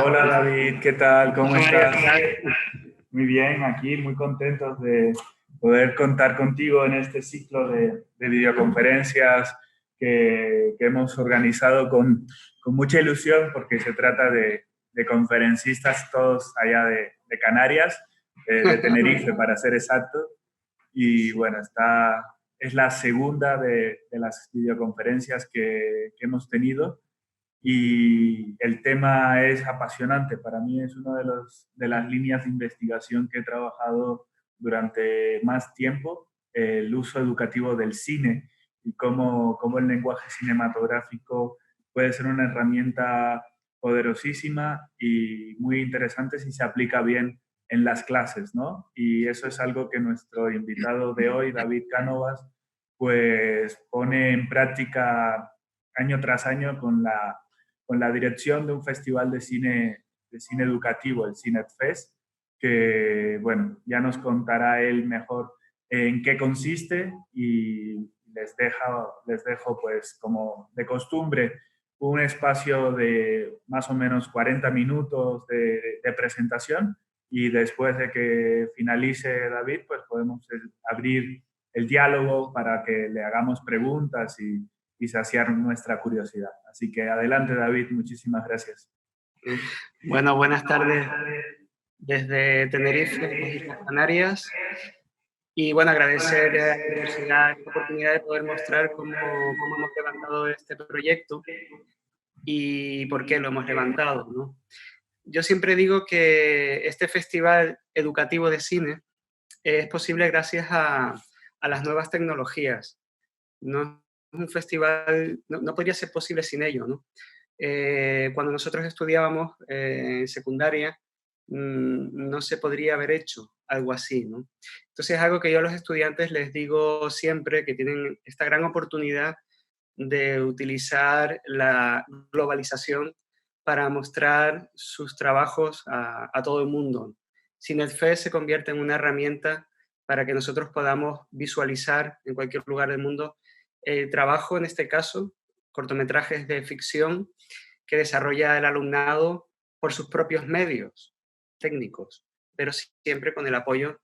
Hola David, ¿qué tal? ¿Cómo Hola Mario, estás? ¿qué tal? Muy bien, aquí muy contentos de poder contar contigo en este ciclo de videoconferencias que hemos organizado con mucha ilusión porque se trata de conferencistas todos allá de Canarias, de Tenerife para ser exacto. Y bueno, es la segunda de las videoconferencias que hemos tenido y el tema es apasionante. Para mí es una de las líneas de investigación que he trabajado durante más tiempo, el uso educativo del cine y cómo el lenguaje cinematográfico puede ser una herramienta poderosísima y muy interesante si se aplica bien en las clases, ¿no? Y eso es algo que nuestro invitado de hoy, David Cánovas, pues pone en práctica año tras año con la dirección de un festival de cine educativo, el CINETFest, que, bueno, ya nos contará él mejor en qué consiste y les dejo, pues, como de costumbre, un espacio de más o menos 40 minutos de presentación y después de que finalice David, pues podemos abrir el diálogo para que le hagamos preguntas y saciar nuestra curiosidad. Así que adelante, David, muchísimas gracias. Bueno, buenas tardes desde Tenerife, las Islas Canarias. Y bueno, agradecer a la universidad esta oportunidad de poder mostrar cómo hemos levantado este proyecto y por qué lo hemos levantado, ¿no? Yo siempre digo que este festival educativo de cine es posible gracias a las nuevas tecnologías. No es un festival, no podría ser posible sin ello, ¿no? Cuando nosotros estudiábamos en secundaria, no se podría haber hecho algo así, ¿no? Entonces es algo que yo a los estudiantes les digo siempre, que tienen esta gran oportunidad de utilizar la globalización para mostrar sus trabajos a todo el mundo. CINETFest se convierte en una herramienta para que nosotros podamos visualizar en cualquier lugar del mundo el trabajo, en este caso, cortometrajes de ficción que desarrolla el alumnado por sus propios medios técnicos, pero siempre con el apoyo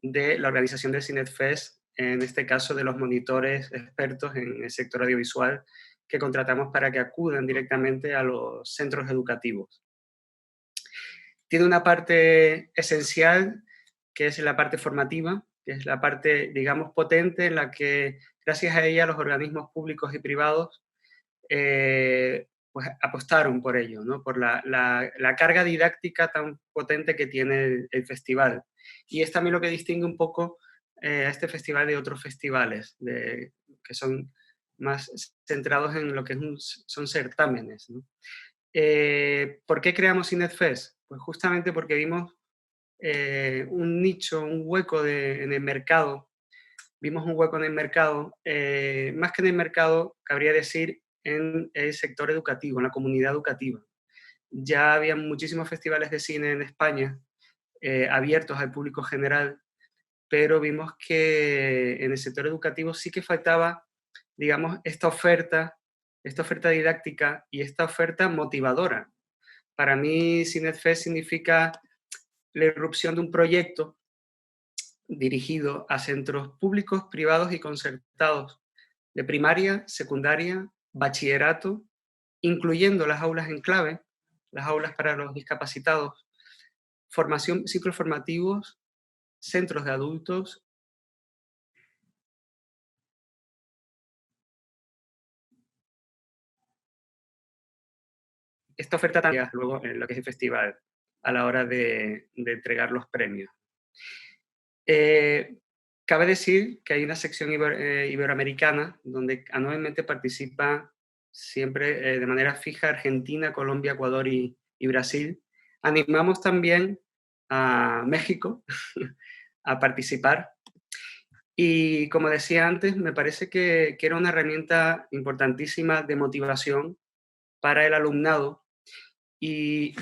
de la organización del CINETFest, en este caso de los monitores expertos en el sector audiovisual que contratamos para que acudan directamente a los centros educativos. Tiene una parte esencial, que es la parte formativa, que es la parte, digamos, potente, en la que gracias a ella los organismos públicos y privados pues apostaron por ello, ¿no? Por la carga didáctica tan potente que tiene el festival. Y es también lo que distingue un poco a este festival de otros festivales, que son más centrados en lo que son certámenes, ¿no? ¿Por qué creamos CINETFest? Pues justamente porque vimos un nicho, un hueco en el mercado. Vimos un hueco en el mercado, más que en el mercado, cabría decir en el sector educativo, en la comunidad educativa. Ya había muchísimos festivales de cine en España abiertos al público general, pero vimos que en el sector educativo sí que faltaba, digamos, esta oferta didáctica y esta oferta motivadora. Para mí, CINETFest significa la irrupción de un proyecto dirigido a centros públicos, privados y concertados de primaria, secundaria, bachillerato, incluyendo las aulas en clave, las aulas para los discapacitados, formación, ciclos formativos, centros de adultos. Esta oferta también luego en lo que es el festival a la hora de entregar los premios. Cabe decir que hay una sección iberoamericana donde anualmente participa siempre de manera fija Argentina, Colombia, Ecuador y Brasil. Animamos también a México a participar. Y como decía antes, me parece que era una herramienta importantísima de motivación para el alumnado. Y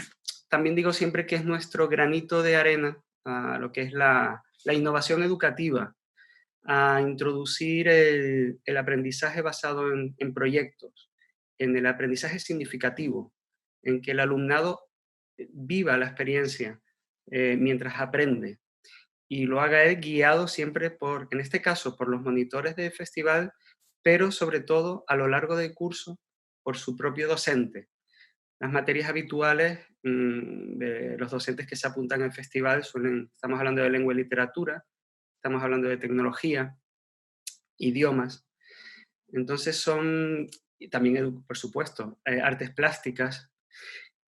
también digo siempre que es nuestro granito de arena a lo que es la innovación educativa, a introducir el aprendizaje basado en proyectos, en el aprendizaje significativo, en que el alumnado viva la experiencia mientras aprende, y lo haga él guiado siempre por, en este caso, por los monitores del festival, pero sobre todo a lo largo del curso por su propio docente. Las materias habituales de los docentes que se apuntan al festival estamos hablando de lengua y literatura, estamos hablando de tecnología, idiomas. Entonces y también, por supuesto, artes plásticas.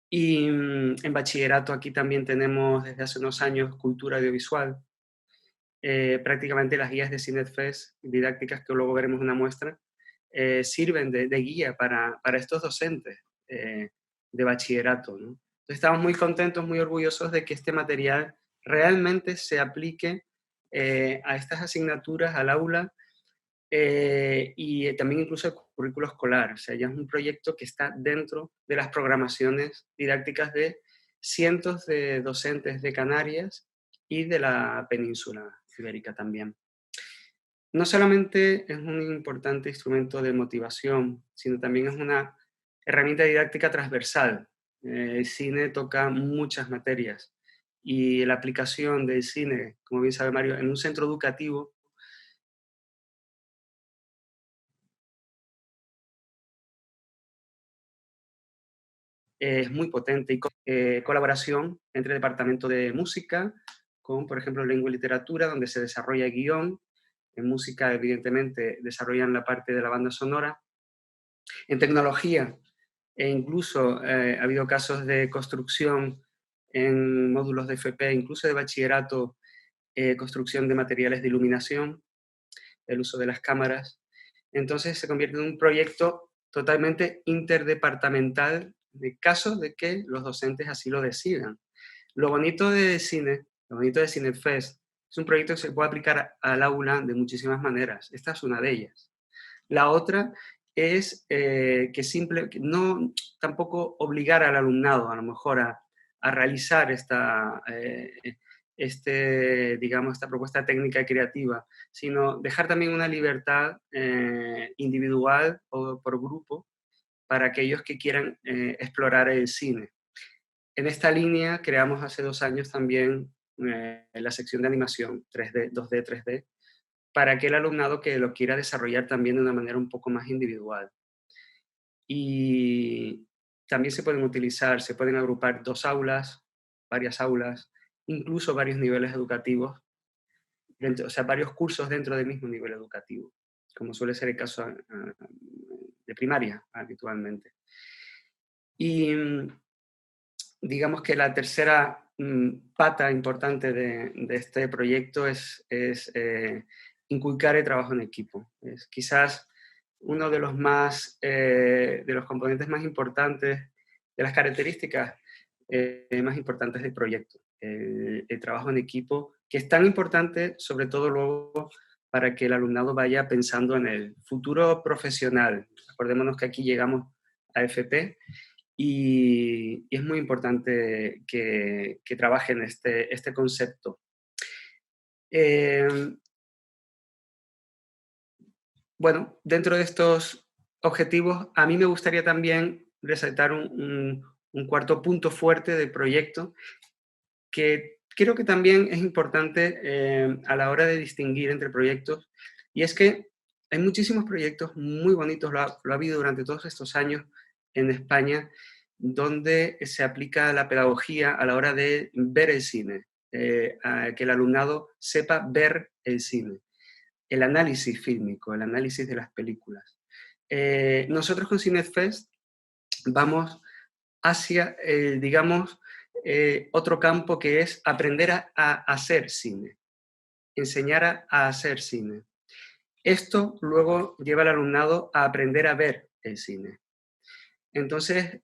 Y en bachillerato aquí también tenemos desde hace unos años cultura audiovisual. Prácticamente las guías de CINEFES didácticas, que luego veremos una muestra, sirven de guía para estos docentes de bachillerato, ¿no? Entonces estamos muy contentos, muy orgullosos de que este material realmente se aplique a estas asignaturas, al aula, y también incluso el currículo escolar. O sea, ya es un proyecto que está dentro de las programaciones didácticas de cientos de docentes de Canarias y de la península ibérica también. No solamente es un importante instrumento de motivación, sino también es una herramienta didáctica transversal. El cine toca muchas materias y la aplicación del cine, como bien sabe Mario, en un centro educativo es muy potente, y colaboración entre el departamento de música con, por ejemplo, lengua y literatura, donde se desarrolla guión. En música, evidentemente, desarrollan la parte de la banda sonora. En tecnología, e incluso ha habido casos de construcción en módulos de FP, incluso de bachillerato, construcción de materiales de iluminación, el uso de las cámaras. Entonces se convierte en un proyecto totalmente interdepartamental de caso de que los docentes así lo decidan. Lo bonito de cine, lo bonito de CineFest, es un proyecto que se puede aplicar al aula de muchísimas maneras. Esta es una de ellas. La otra es que no tampoco obligar al alumnado a lo mejor a realizar digamos, esta propuesta técnica y creativa, sino dejar también una libertad individual o por grupo para aquellos que quieran explorar el cine. En esta línea creamos hace 2 años también la sección de animación 3D, 2D, 3D, para aquel alumnado que lo quiera desarrollar también de una manera un poco más individual. Y también se pueden agrupar 2 aulas, varias aulas, incluso varios niveles educativos, o sea, varios cursos dentro del mismo nivel educativo, como suele ser el caso de primaria habitualmente. Y digamos que la tercera pata importante de este proyecto es inculcar el trabajo en equipo. Es quizás uno de los componentes más importantes, de las características más importantes del proyecto. El trabajo en equipo, que es tan importante, sobre todo luego, para que el alumnado vaya pensando en el futuro profesional. Acordémonos que aquí llegamos a FP y es muy importante que trabajen este concepto. Bueno, dentro de estos objetivos, a mí me gustaría también resaltar un cuarto punto fuerte del proyecto, que creo que también es importante a la hora de distinguir entre proyectos, y es que hay muchísimos proyectos muy bonitos, lo ha habido durante todos estos años en España, donde se aplica la pedagogía a la hora de ver el cine, a que el alumnado sepa ver el cine, el análisis fílmico, el análisis de las películas. Nosotros con CineFest vamos hacia, digamos, otro campo, que es aprender a hacer cine, enseñar a hacer cine. Esto luego lleva al alumnado a aprender a ver el cine. Entonces,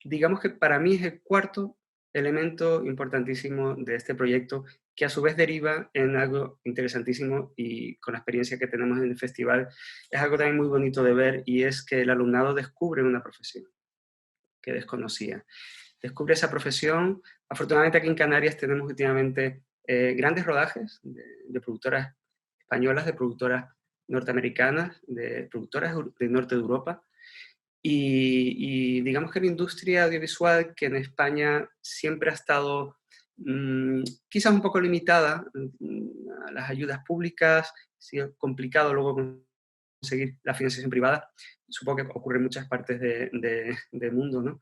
digamos que para mí es el cuarto elemento importantísimo de este proyecto, que a su vez deriva en algo interesantísimo, y con la experiencia que tenemos en el festival, es algo también muy bonito de ver, y es que el alumnado descubre una profesión que desconocía. Descubre esa profesión. Afortunadamente aquí en Canarias tenemos últimamente grandes rodajes de productoras españolas, de productoras norteamericanas, de productoras del norte de Europa, Y digamos que la industria audiovisual, que en España siempre ha estado quizás un poco limitada a las ayudas públicas, ha sido complicado luego conseguir la financiación privada, supongo que ocurre en muchas partes del mundo, ¿no?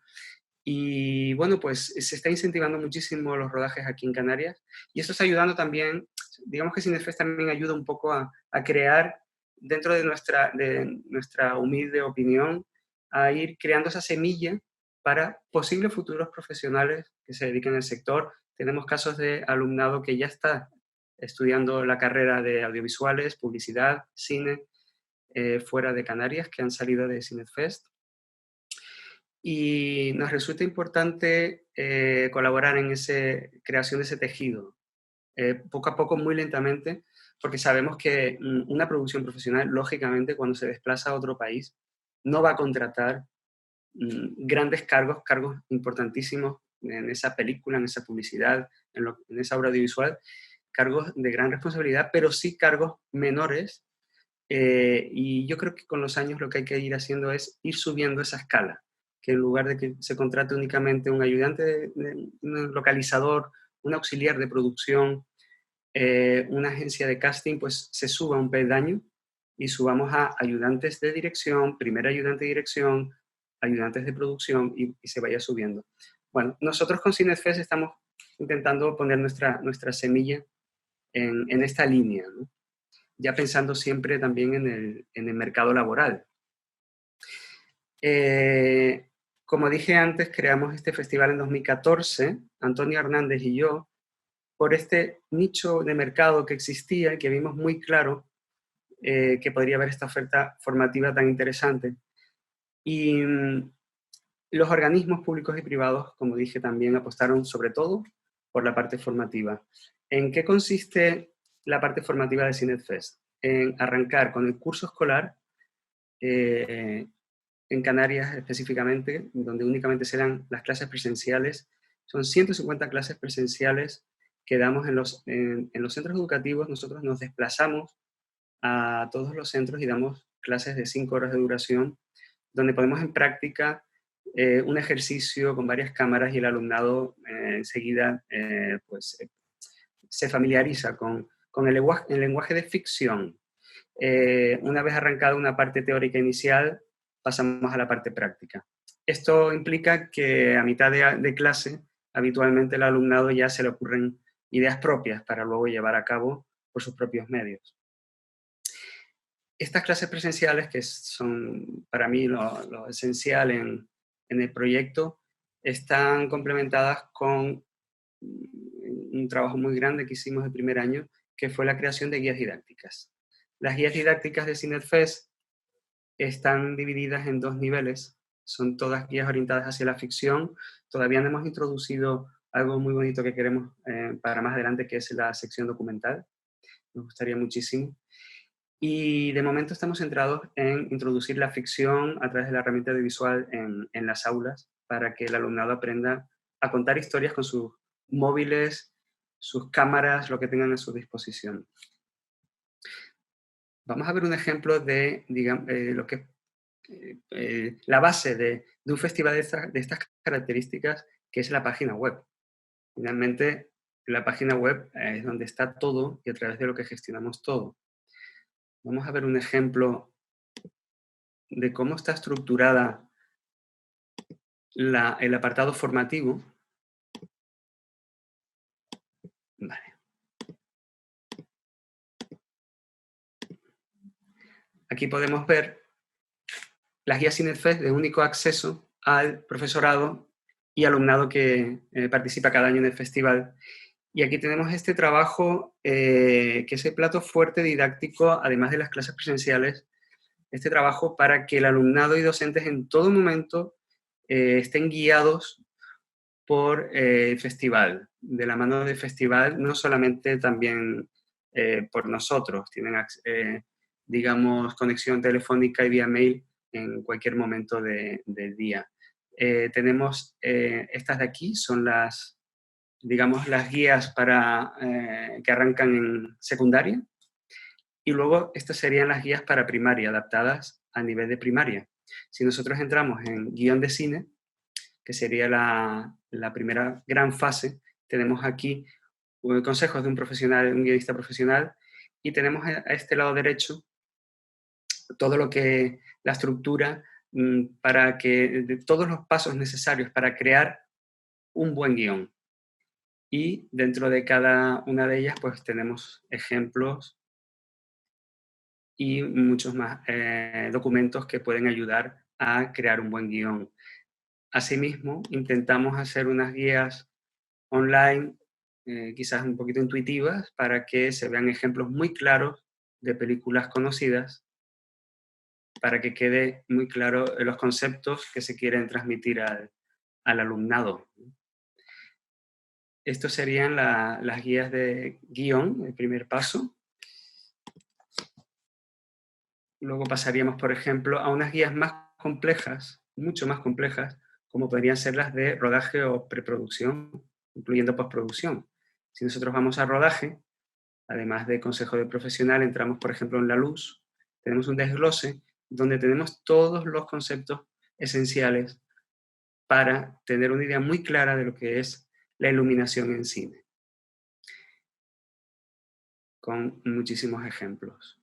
Y bueno, pues se está incentivando muchísimo los rodajes aquí en Canarias y esto está ayudando también, digamos que Cinefest también ayuda un poco a crear, dentro de nuestra humilde opinión, a ir creando esa semilla para posibles futuros profesionales que se dediquen al sector. Tenemos casos de alumnado que ya está estudiando la carrera de audiovisuales, publicidad, cine, fuera de Canarias, que han salido de Cinefest. Y nos resulta importante colaborar en esa creación de ese tejido, poco a poco, muy lentamente, porque sabemos que una producción profesional, lógicamente, cuando se desplaza a otro país, no va a contratar grandes cargos, cargos importantísimos en esa película, en esa publicidad, en esa obra audiovisual, cargos de gran responsabilidad, pero sí cargos menores. Y yo creo que con los años lo que hay que ir haciendo es ir subiendo esa escala, que en lugar de que se contrate únicamente un ayudante, un localizador, un auxiliar de producción, una agencia de casting, pues se suba un peldaño y subamos a ayudantes de dirección, primer ayudante de dirección, ayudantes de producción y se vaya subiendo. Bueno, nosotros con Cinefest estamos intentando poner nuestra semilla en esta línea, ¿no? Ya pensando siempre también en el mercado laboral. Como dije antes, creamos este festival en 2014, Antonio Hernández y yo, por este nicho de mercado que existía y que vimos muy claro que podría haber esta oferta formativa tan interesante. Y los organismos públicos y privados, como dije también, apostaron sobre todo por la parte formativa. ¿En qué consiste la parte formativa de Cinefest? En arrancar con el curso escolar, en Canarias específicamente, donde únicamente serán las clases presenciales. Son 150 clases presenciales que damos en los centros educativos. Nosotros nos desplazamos a todos los centros y damos clases de 5 horas de duración, donde ponemos en práctica un ejercicio con varias cámaras y el alumnado enseguida pues, se familiariza con el lenguaje de ficción. Una vez arrancada una parte teórica inicial, pasamos a la parte práctica. Esto implica que a mitad de clase, habitualmente el alumnado ya se le ocurren ideas propias para luego llevar a cabo por sus propios medios. Estas clases presenciales, que son para mí lo esencial en el proyecto, están complementadas con un trabajo muy grande que hicimos el primer año, que fue la creación de guías didácticas. Las guías didácticas de Cinefest están divididas en 2 niveles, son todas guías orientadas hacia la ficción. Todavía no hemos introducido algo muy bonito que queremos para más adelante, que es la sección documental. Nos gustaría muchísimo. Y de momento estamos centrados en introducir la ficción a través de la herramienta audiovisual en las aulas, para que el alumnado aprenda a contar historias con sus móviles, sus cámaras, lo que tengan a su disposición. Vamos a ver un ejemplo de, digamos, lo que la base de un festival de estas características, que es la página web. Finalmente, la página web es donde está todo y a través de lo que gestionamos todo. Vamos a ver un ejemplo de cómo está estructurada el apartado formativo. Vale. Aquí podemos ver las guías Cinefest de único acceso al profesorado y alumnado que participa cada año en el festival. Y aquí tenemos este trabajo, que es el plato fuerte didáctico, además de las clases presenciales, este trabajo para que el alumnado y docentes en todo momento estén guiados por el festival, de la mano del festival, no solamente también por nosotros, tienen, digamos, conexión telefónica y vía mail en cualquier momento del día. Tenemos estas de aquí, son las, digamos, las guías para, que arrancan en secundaria, y luego estas serían las guías para primaria, adaptadas a nivel de primaria. Si nosotros entramos en guión de cine, que sería la primera gran fase, tenemos aquí consejos de un profesional, un guionista profesional, y tenemos a este lado derecho todo lo que la estructura para que de todos los pasos necesarios para crear un buen guión. Y dentro de cada una de ellas, pues tenemos ejemplos y muchos más documentos que pueden ayudar a crear un buen guión. Asimismo, intentamos hacer unas guías online, quizás un poquito intuitivas, para que se vean ejemplos muy claros de películas conocidas, para que quede muy claro los conceptos que se quieren transmitir al alumnado. Estos serían las guías de guión, el primer paso. Luego pasaríamos, por ejemplo, a unas guías más complejas, mucho más complejas, como podrían ser las de rodaje o preproducción, incluyendo postproducción. Si nosotros vamos a rodaje, además de consejo de profesional, entramos, por ejemplo, en La Luz, tenemos un desglose donde tenemos todos los conceptos esenciales para tener una idea muy clara de lo que es la iluminación en cine, con muchísimos ejemplos.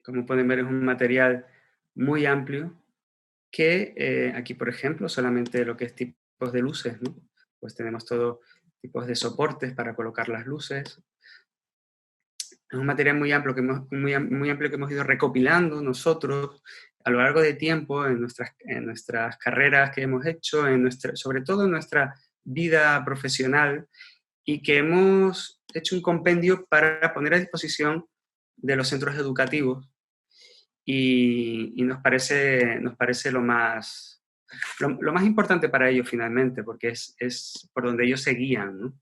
Como pueden ver, es un material muy amplio que aquí, por ejemplo, solamente lo que es tipos de luces, ¿no? Pues tenemos todos tipos de soportes para colocar las luces. Es un material muy amplio muy amplio que hemos ido recopilando nosotros a lo largo de tiempo en nuestras carreras que hemos hecho, sobre todo en nuestra vida profesional, y que hemos hecho un compendio para poner a disposición de los centros educativos. Y nos parece lo más importante para ellos finalmente, porque es por donde ellos se guían, ¿no?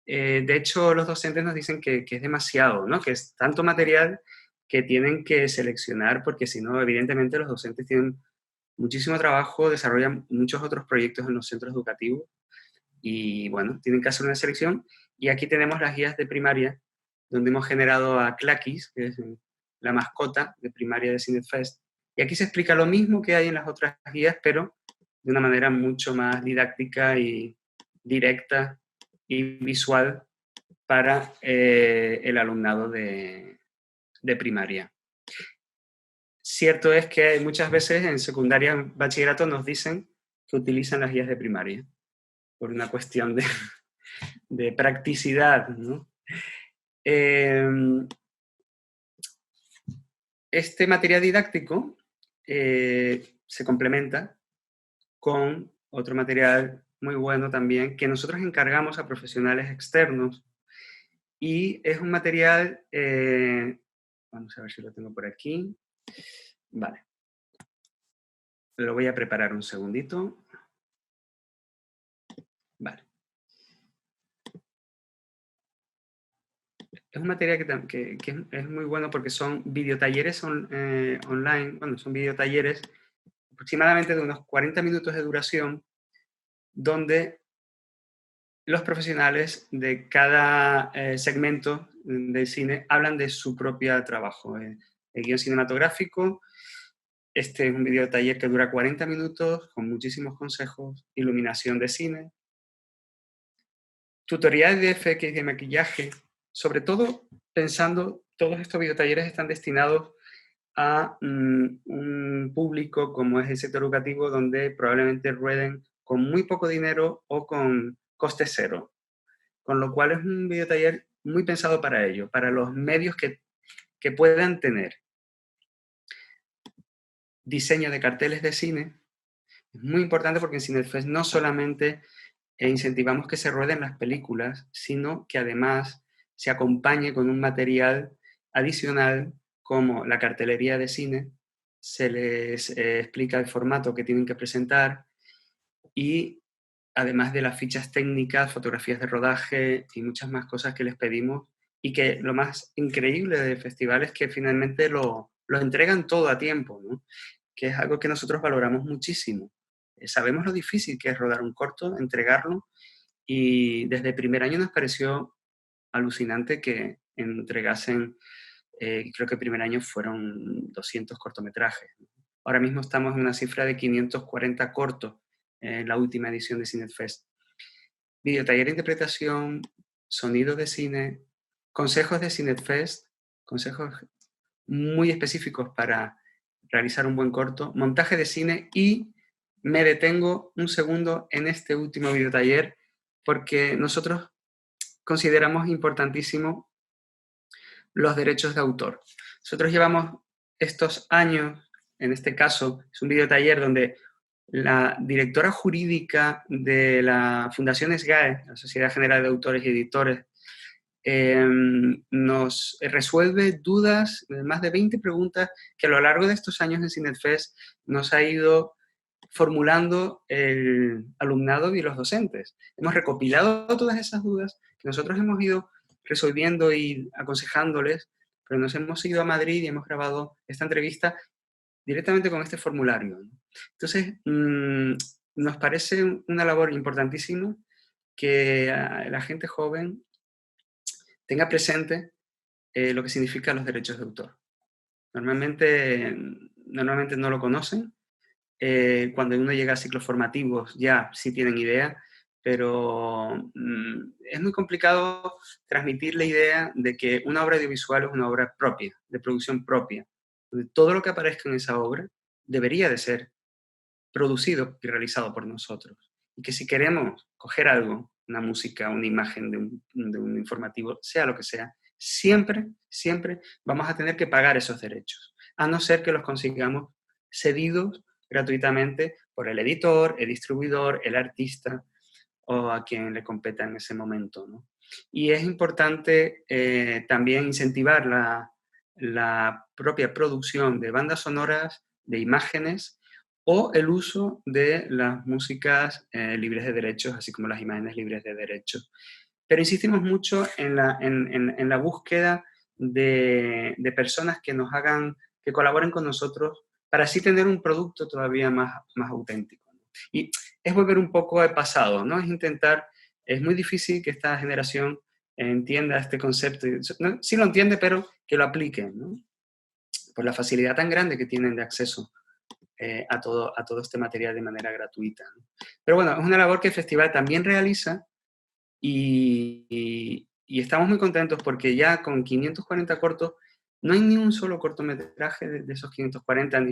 De hecho, los docentes nos dicen que es demasiado, ¿no? Que es tanto material que tienen que seleccionar, porque si no, evidentemente los docentes tienen muchísimo trabajo, desarrollan muchos otros proyectos en los centros educativos y, bueno, tienen que hacer una selección. Y aquí tenemos las guías de primaria, donde hemos generado a Claquis, que es la mascota de primaria de Cinefest. Y aquí se explica lo mismo que hay en las otras guías, pero de una manera mucho más didáctica y directa y visual para el alumnado de primaria. Cierto es que muchas veces en secundaria, en bachillerato, nos dicen que utilizan las guías de primaria por una cuestión de practicidad, ¿no? Este material didáctico se complementa con otro material muy bueno también que nosotros encargamos a profesionales externos, y es un material, vamos a ver si lo tengo por aquí, vale, lo voy a preparar un segundito, vale. Es un material que es muy bueno porque son videotalleres online, bueno, son videotalleres aproximadamente de unos 40 minutos de duración, donde los profesionales de cada segmento del cine hablan de su propio trabajo. El guión cinematográfico, este es un videotaller que dura 40 minutos, con muchísimos consejos, iluminación de cine, tutoriales de FX de maquillaje, sobre todo pensando, todos estos videotalleres están destinados a un público como es el sector educativo, donde probablemente rueden con muy poco dinero o con coste cero. Con lo cual es un videotaller muy pensado para ello, para los medios que puedan tener. Diseño de carteles de cine. Es muy importante porque en Cinefest no solamente incentivamos que se rueden las películas, sino que además se acompañe con un material adicional como la cartelería de cine, se les explica el formato que tienen que presentar y además de las fichas técnicas, fotografías de rodaje y muchas más cosas que les pedimos, y que lo más increíble del festival es que finalmente lo entregan todo a tiempo, ¿no? Que es algo que nosotros valoramos muchísimo. Sabemos lo difícil que es rodar un corto, entregarlo, y desde el primer año nos pareció alucinante que entregasen Creo que el primer año fueron 200 cortometrajes. Ahora mismo estamos en una cifra de 540 cortos en la última edición de CineFest. Videotaller de interpretación, sonido de cine, consejos de CineFest, consejos muy específicos para realizar un buen corto, montaje de cine, y me detengo un segundo en este último videotaller porque nosotros consideramos importantísimo los derechos de autor. Nosotros llevamos estos años, en este caso es un videotaller donde la directora jurídica de la Fundación SGAE, la Sociedad General de Autores y Editores, nos resuelve dudas, más de 20 preguntas que a lo largo de estos años en CineFest nos ha ido formulando el alumnado y los docentes. Hemos recopilado todas esas dudas que nosotros hemos ido resolviendo y aconsejándoles, pero nos hemos ido a Madrid y hemos grabado esta entrevista directamente con este formulario. Entonces, nos parece una labor importantísima que la gente joven tenga presente lo que significan los derechos de autor. Normalmente no lo conocen. Cuando uno llega a ciclos formativos ya sí tienen idea, pero es muy complicado transmitir la idea de que una obra audiovisual es una obra propia, de producción propia. Todo lo que aparezca en esa obra debería de ser producido y realizado por nosotros. Y que si queremos coger algo, una música, una imagen de un informativo, sea lo que sea, siempre vamos a tener que pagar esos derechos, a no ser que los consigamos cedidos gratuitamente por el editor, el distribuidor, el artista o a quien le competa en ese momento, ¿no? Y es importante también incentivar la propia producción de bandas sonoras, de imágenes, o el uso de las músicas libres de derechos, así como las imágenes libres de derechos. Pero insistimos mucho en la búsqueda de personas que nos hagan, que colaboren con nosotros para así tener un producto todavía más auténtico. Y es volver un poco al pasado, ¿no? Es muy difícil que esta generación entienda este concepto. ¿No? Sí lo entiende, pero que lo aplique, ¿no? Por la facilidad tan grande que tienen de acceso a todo este material de manera gratuita, ¿no? Pero bueno, es una labor que el festival también realiza y estamos muy contentos porque ya con 540 cortos no hay ni un solo cortometraje de esos 540.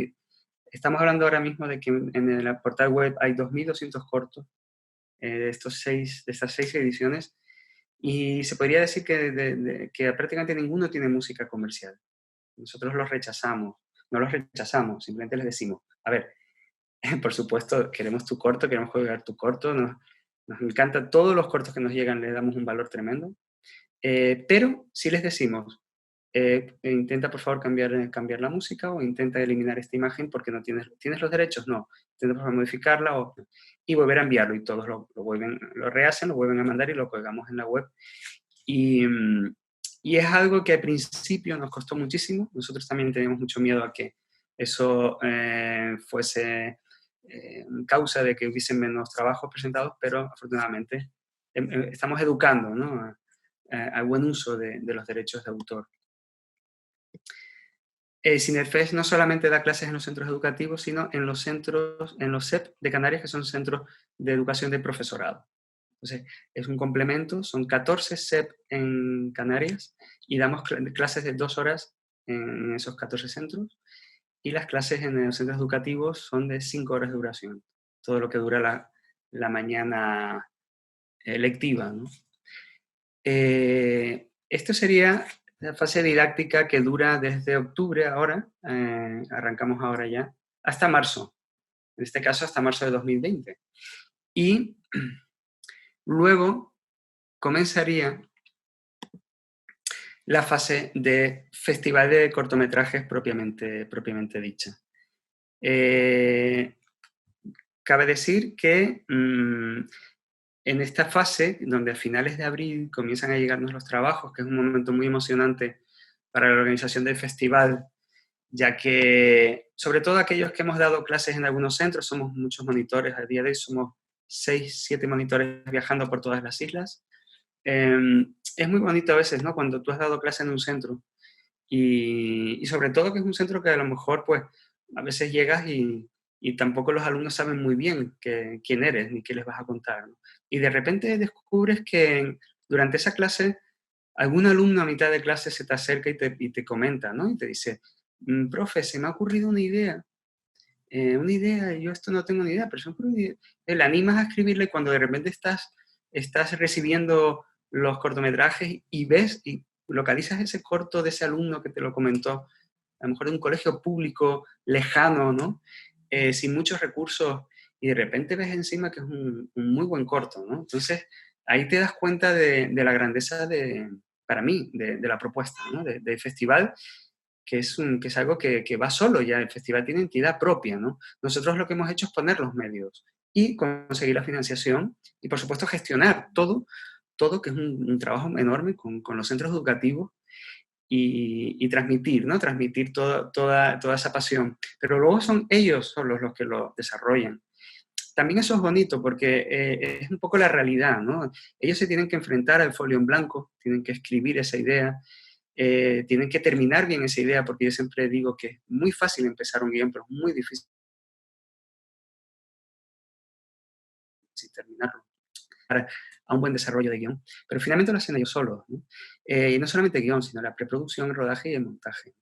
Estamos hablando ahora mismo de que en el portal web hay 2.200 cortos de estas 6 ediciones, y se podría decir que prácticamente ninguno tiene música comercial. Nosotros los rechazamos, no los rechazamos, simplemente les decimos, a ver, por supuesto, queremos tu corto, queremos jugar tu corto, nos encantan todos los cortos que nos llegan, le damos un valor tremendo, pero si les decimos, intenta por favor cambiar la música, o intenta eliminar esta imagen porque no tienes los derechos, no, intenta por favor modificarla y volver a enviarlo, y todos lo rehacen, lo vuelven a mandar y lo colgamos en la web. Y es algo que al principio nos costó muchísimo. Nosotros también teníamos mucho miedo a que eso fuese causa de que hubiesen menos trabajos presentados, pero afortunadamente estamos educando, ¿no? Al buen uso de los derechos de autor. CineFest no solamente da clases en los centros educativos, sino en los CEP de Canarias, que son centros de educación de profesorado. Entonces, es un complemento, son 14 CEP en Canarias y damos clases de 2 horas en esos 14 centros, y las clases en los centros educativos son de 5 horas de duración, todo lo que dura la mañana lectiva, ¿no? Esto sería la fase didáctica que dura desde octubre ahora, arrancamos ahora ya, hasta marzo, en este caso hasta marzo de 2020. Y luego comenzaría la fase de festival de cortometrajes propiamente dicha. Cabe decir que en esta fase, donde a finales de abril comienzan a llegarnos los trabajos, que es un momento muy emocionante para la organización del festival, ya que, sobre todo aquellos que hemos dado clases en algunos centros, somos muchos monitores, a día de hoy somos 6, 7 monitores viajando por todas las islas. Es muy bonito a veces, ¿no? Cuando tú has dado clase en un centro y sobre todo que es un centro que a lo mejor pues a veces llegas y tampoco los alumnos saben muy bien quién eres ni qué les vas a contar, ¿no? Y de repente descubres que durante esa clase algún alumno a mitad de clase se te acerca y te comenta, ¿no? Y te dice, profe, se me ha ocurrido una idea, y yo esto no tengo ni idea, pero se me ha ocurrido una idea. Le animas a escribirle cuando de repente estás recibiendo los cortometrajes y ves y localizas ese corto de ese alumno que te lo comentó, a lo mejor de un colegio público lejano, ¿no? Sin muchos recursos, y de repente ves encima que es un muy buen corto, ¿no? Entonces, ahí te das cuenta de la grandeza para mí, de la propuesta, ¿no? Del festival, que es algo que va solo ya, el festival tiene entidad propia, ¿no? Nosotros lo que hemos hecho es poner los medios y conseguir la financiación y, por supuesto, gestionar todo que es un trabajo enorme con los centros educativos y transmitir, ¿no? Transmitir toda esa pasión. Pero luego son ellos solos los que lo desarrollan. También eso es bonito porque es un poco la realidad, ¿no? Ellos se tienen que enfrentar al folio en blanco, tienen que escribir esa idea, tienen que terminar bien esa idea, porque yo siempre digo que es muy fácil empezar un guión, pero es muy difícil terminarlo. A un buen desarrollo de guión, pero finalmente lo hacen ellos solos, ¿no? Y no solamente guión, sino la preproducción, el rodaje y el montaje.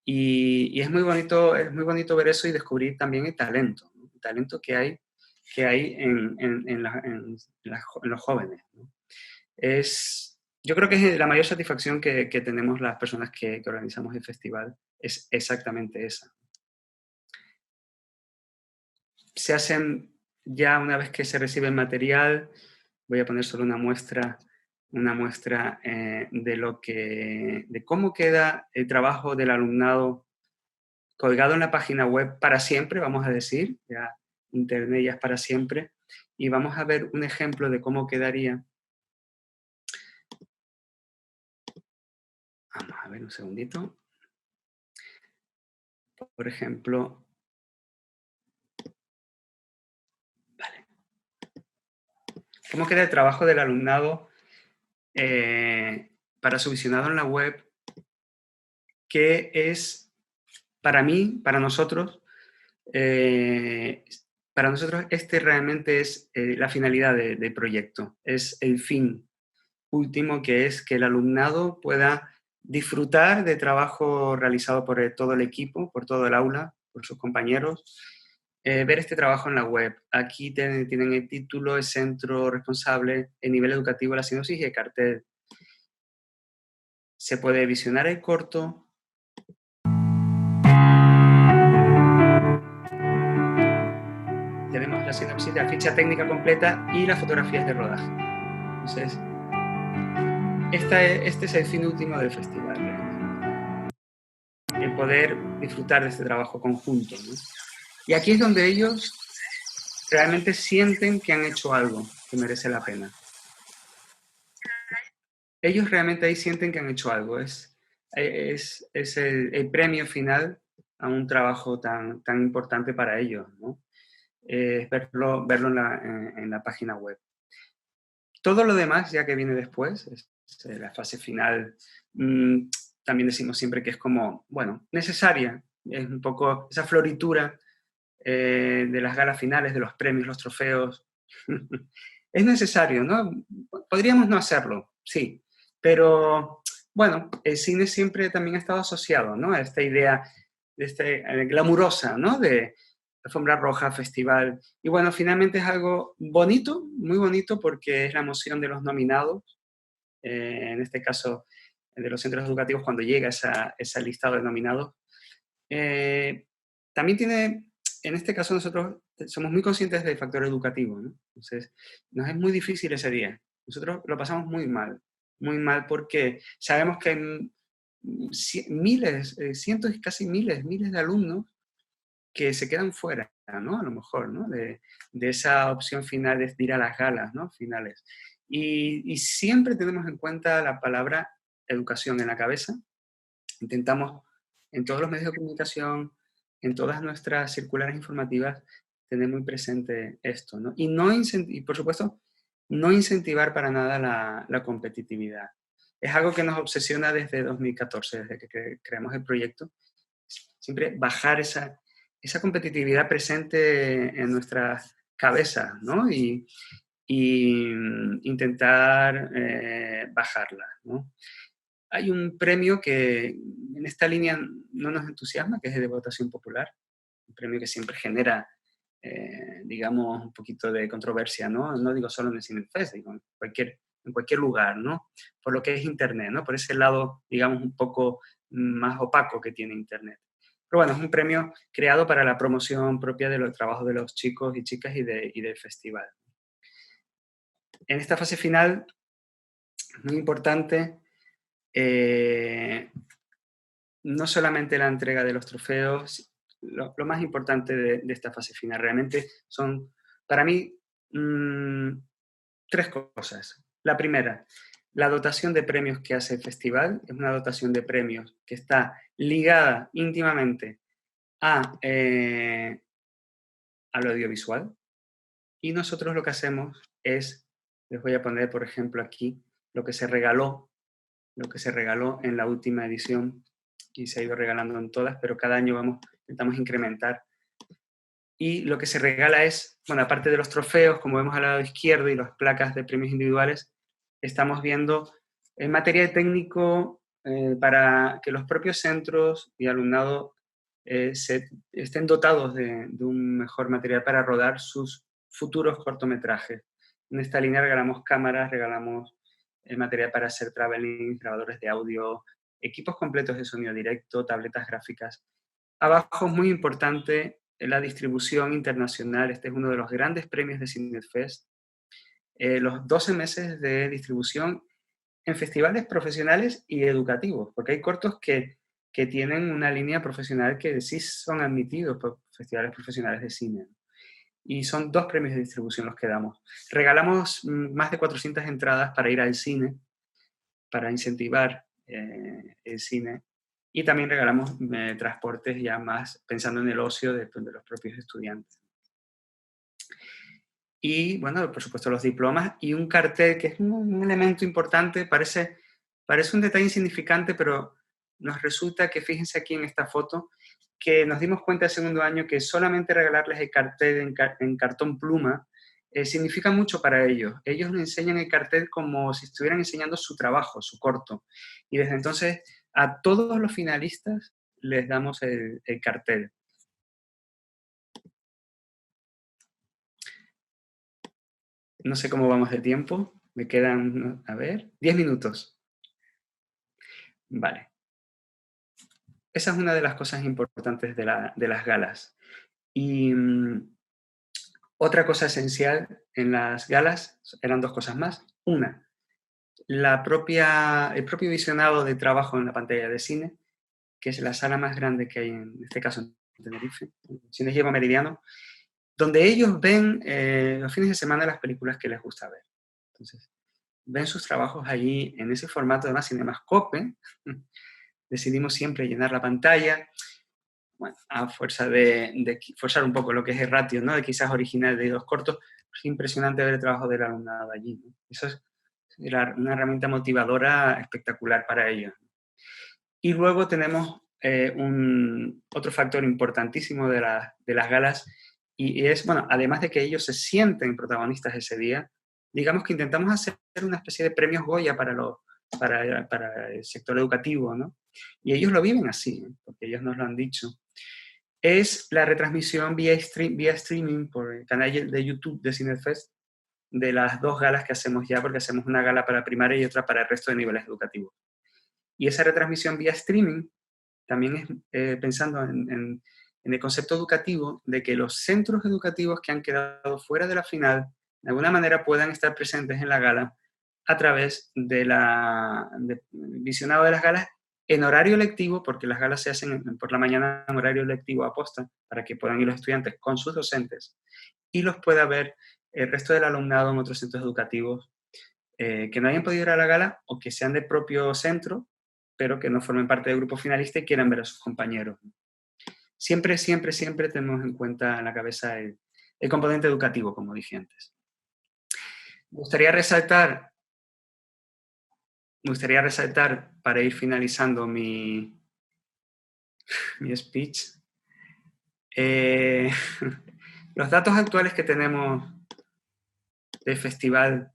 Y es muy bonito ver eso y descubrir también el talento, ¿no? El talento que hay en los jóvenes, ¿no? Yo creo que es la mayor satisfacción que tenemos las personas que organizamos el festival, es exactamente esa. Se hacen ya una vez que se recibe el material, voy a poner solo una muestra de cómo queda el trabajo del alumnado colgado en la página web para siempre, vamos a decir, ya Internet ya es para siempre, y vamos a ver un ejemplo de cómo quedaría. Vamos a ver un segundito. Por ejemplo, vale. ¿Cómo queda el trabajo del alumnado para su visionado en la web? Que es, para mí, para nosotros este realmente es la finalidad del proyecto, es el fin último, que es que el alumnado pueda disfrutar de trabajo realizado por todo el equipo, por todo el aula, por sus compañeros, ver este trabajo en la web. Aquí tienen el título, el centro responsable, el nivel educativo, la sinopsis y el cartel. Se puede visionar el corto. Tenemos la sinopsis, la ficha técnica completa y las fotografías de rodaje. Entonces, este es el fin último del festival, realmente. El poder disfrutar de este trabajo conjunto, ¿no? Y aquí es donde ellos realmente sienten que han hecho algo que merece la pena. Ellos realmente ahí sienten que han hecho algo. Es el premio final a un trabajo tan importante para ellos, ¿no? Verlo en la página web. Todo lo demás, ya que viene después, es la fase final, también decimos siempre que es como, bueno, necesaria. Es un poco esa floritura de las galas finales, de los premios, los trofeos. Es necesario, ¿no? Podríamos no hacerlo, sí, pero bueno, el cine siempre también ha estado asociado, ¿no? A esta idea glamurosa, ¿no? De alfombra roja, festival. Y bueno, finalmente es algo bonito, muy bonito, porque es la emoción de los nominados, en este caso de los centros educativos, cuando llega ese listado de nominados. También tiene, en este caso nosotros somos muy conscientes del factor educativo, ¿no? Entonces, nos es muy difícil ese día. Nosotros lo pasamos muy mal porque sabemos que hay miles, cientos y casi miles de alumnos que se quedan fuera, ¿no? A lo mejor, ¿no? De esa opción final de ir a las galas, ¿no? Finales. Y siempre tenemos en cuenta la palabra educación en la cabeza. Intentamos en todos los medios de comunicación, en todas nuestras circulares informativas, tener muy presente esto, ¿no? Y por supuesto, no incentivar para nada la competitividad. es algo que nos obsesiona desde 2014, desde que creamos el proyecto. Siempre bajar esa competitividad presente en nuestras cabezas, ¿no? Y intentar bajarla, ¿no? Hay un premio que en esta línea no nos entusiasma, que es el de votación popular, un premio que siempre genera, digamos, un poquito de controversia, ¿no? No digo solo en el CineFest, digo en cualquier lugar, ¿no? Por lo que es Internet, ¿no? Por ese lado, digamos, un poco más opaco que tiene Internet. Pero bueno, es un premio creado para la promoción propia de los trabajos de los chicos y chicas y del festival. En esta fase final, es muy importante no solamente la entrega de los trofeos, lo más importante de esta fase final realmente son, para mí, 3 cosas. La primera, la dotación de premios que hace el festival es una dotación de premios que está ligada íntimamente al audiovisual, y nosotros lo que hacemos es, les voy a poner por ejemplo aquí, lo que se regaló en la última edición, y se ha ido regalando en todas, pero cada año intentamos incrementar. Y lo que se regala es, bueno, aparte de los trofeos, como vemos al lado izquierdo, y las placas de premios individuales, estamos viendo el material técnico para que los propios centros y alumnado estén dotados de un mejor material para rodar sus futuros cortometrajes. En esta línea regalamos cámaras, regalamos material para hacer traveling, grabadores de audio, equipos completos de sonido directo, tabletas gráficas. Abajo es muy importante la distribución internacional. Este es uno de los grandes premios de CineFest. Los 12 meses de distribución en festivales profesionales y educativos, porque hay cortos que tienen una línea profesional que sí son admitidos por festivales profesionales de cine. Y son 2 premios de distribución los que damos. Regalamos más de 400 entradas para ir al cine, para incentivar el cine, y también regalamos transportes ya más pensando en el ocio de los propios estudiantes. Y, bueno, por supuesto, los diplomas y un cartel, que es un elemento importante, parece un detalle insignificante, pero nos resulta que, fíjense aquí en esta foto, que nos dimos cuenta el segundo año que solamente regalarles el cartel en cartón pluma significa mucho para ellos. Ellos nos enseñan el cartel como si estuvieran enseñando su trabajo, su corto. Y desde entonces a todos los finalistas les damos el cartel. No sé cómo vamos de tiempo. Me quedan, a ver, 10 minutos. Vale. Esa es una de las cosas importantes de las galas. Y otra cosa esencial en las galas eran 2 cosas más. Una, el propio visionado de trabajo en la pantalla de cine, que es la sala más grande que hay en este caso en Tenerife, Cine Diego Meridiano, donde ellos ven los fines de semana las películas que les gusta ver. Entonces, ven sus trabajos allí en ese formato, además Cinemascope. Decidimos siempre llenar la pantalla, bueno, a fuerza de forzar un poco lo que es el ratio, ¿no? De quizás original de 2 cortos. Es impresionante ver el trabajo del alumnado allí, ¿no? Eso era una herramienta motivadora espectacular para ellos. Y luego tenemos otro factor importantísimo de las galas, y es, bueno, además de que ellos se sienten protagonistas ese día, digamos que intentamos hacer una especie de premios Goya para el sector educativo, ¿no? Y ellos lo viven así, ¿eh? Porque ellos nos lo han dicho. Es la retransmisión vía streaming por el canal de YouTube de CineFest de las 2 galas que hacemos ya, porque hacemos una gala para primaria y otra para el resto de niveles educativos. Y esa retransmisión vía streaming también es pensando en el concepto educativo de que los centros educativos que han quedado fuera de la final de alguna manera puedan estar presentes en la gala a través del visionado de las galas en horario lectivo, porque las galas se hacen por la mañana en horario lectivo aposta, para que puedan ir los estudiantes con sus docentes y los pueda ver el resto del alumnado en otros centros educativos que no hayan podido ir a la gala o que sean del propio centro, pero que no formen parte del grupo finalista y quieran ver a sus compañeros. Siempre, siempre, siempre tenemos en cuenta en la cabeza el componente educativo, como dije antes. Me gustaría resaltar me gustaría resaltar, para ir finalizando mi speech, los datos actuales que tenemos del festival,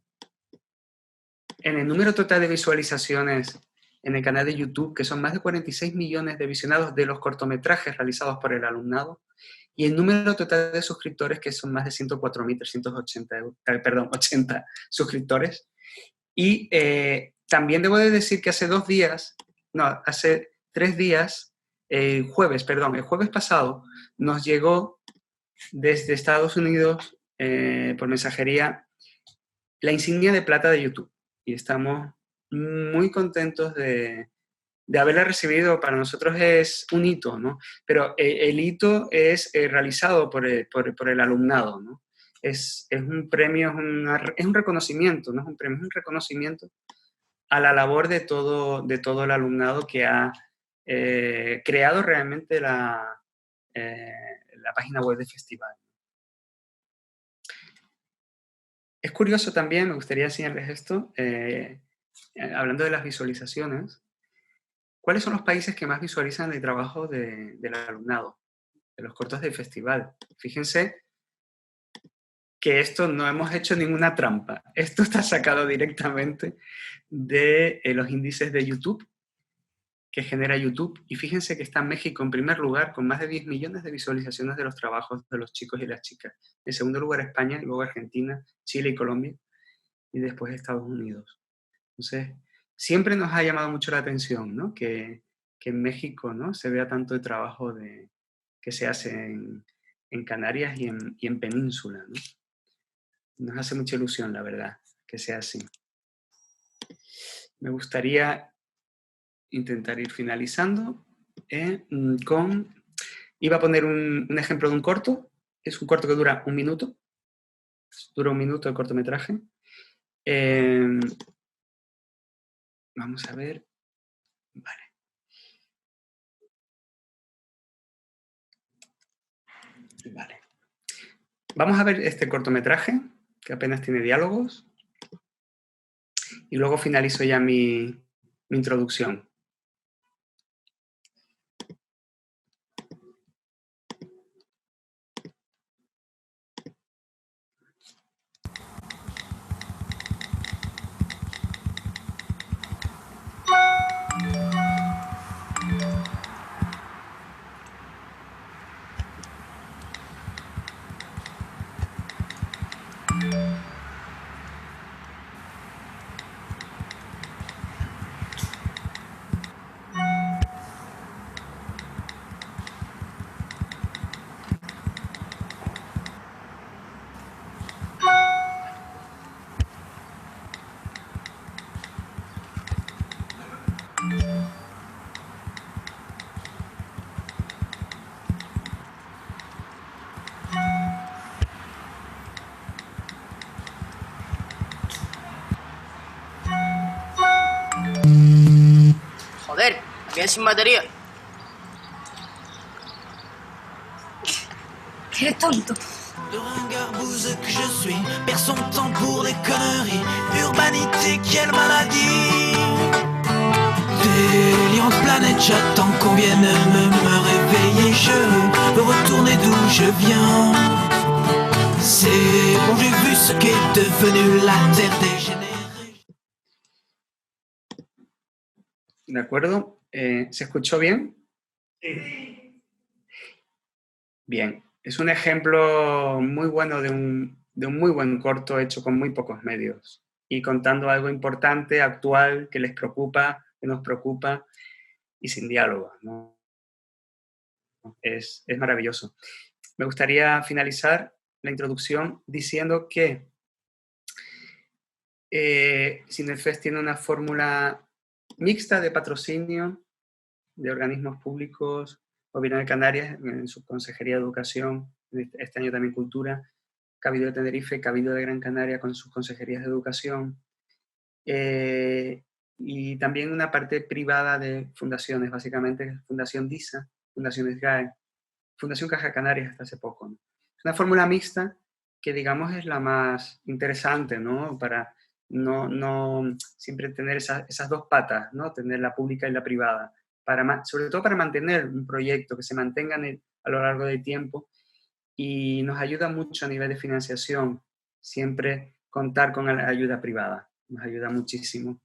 en el número total de visualizaciones en el canal de YouTube, que son más de 46 millones de visionados de los cortometrajes realizados por el alumnado, y el número total de suscriptores, que son más de 104.380 80 suscriptores. Y también debo de decir que hace 3 días, el jueves pasado, nos llegó desde Estados Unidos, por mensajería, la insignia de plata de YouTube. Y estamos muy contentos de haberla recibido. Para nosotros es un hito, ¿no? Pero el hito es realizado por el alumnado, ¿no? Es un premio, es un reconocimiento, no es un premio, es un reconocimiento a la labor de todo el alumnado que ha creado realmente la página web del festival. Es curioso también, me gustaría enseñarles esto, hablando de las visualizaciones, ¿cuáles son los países que más visualizan el trabajo del alumnado, de los cortos del festival? Fíjense que esto no hemos hecho ninguna trampa. Esto está sacado directamente de los índices de YouTube que genera YouTube. Y fíjense que está México en primer lugar con más de 10 millones de visualizaciones de los trabajos de los chicos y las chicas. En segundo lugar España, luego Argentina, Chile y Colombia, y después Estados Unidos. Entonces, siempre nos ha llamado mucho la atención, ¿no? Que en México, ¿no?, se vea tanto el trabajo que se hace en Canarias y en Península, ¿no? Nos hace mucha ilusión, la verdad, que sea así. Me gustaría intentar ir finalizando iba a poner un ejemplo de un corto. Es un corto que dura 1 minuto. Dura 1 minuto el cortometraje. Vamos a ver. Vale. Vale. Vamos a ver este cortometraje, que apenas tiene diálogos. Y luego finalizo ya mi introducción. Joder, bien sin batería. Qué tonto. De ringarbouze que je suis, perd son temps pour des conneries. Urbanité, quelle maladie. Déliante planète, j'attends qu'on vienne me réveiller. Je veux retourner d'où je viens. C'est bon, j'ai vu ce qu'est devenu la terre dégénérée. ¿De acuerdo? ¿Se escuchó bien? Sí. Bien. Es un ejemplo muy bueno de un muy buen corto hecho con muy pocos medios y contando algo importante, actual, que les preocupa, que nos preocupa y sin diálogo, ¿no? Es maravilloso. Me gustaría finalizar la introducción diciendo que Cinefest tiene una fórmula mixta de patrocinio de organismos públicos, Gobierno de Canarias, en su Consejería de Educación, este año también Cultura, Cabildo de Tenerife, Cabildo de Gran Canaria con sus consejerías de educación, y también una parte privada de fundaciones, básicamente Fundación DISA, Fundación SGAE, Fundación Caja Canarias hasta hace poco, ¿no? Es una fórmula mixta que, digamos, es la más interesante, ¿no?, para no siempre tener esas dos patas, ¿no? Tener la pública y la privada, sobre todo para mantener un proyecto, que se mantenga a lo largo del tiempo, y nos ayuda mucho a nivel de financiación siempre contar con la ayuda privada, nos ayuda muchísimo.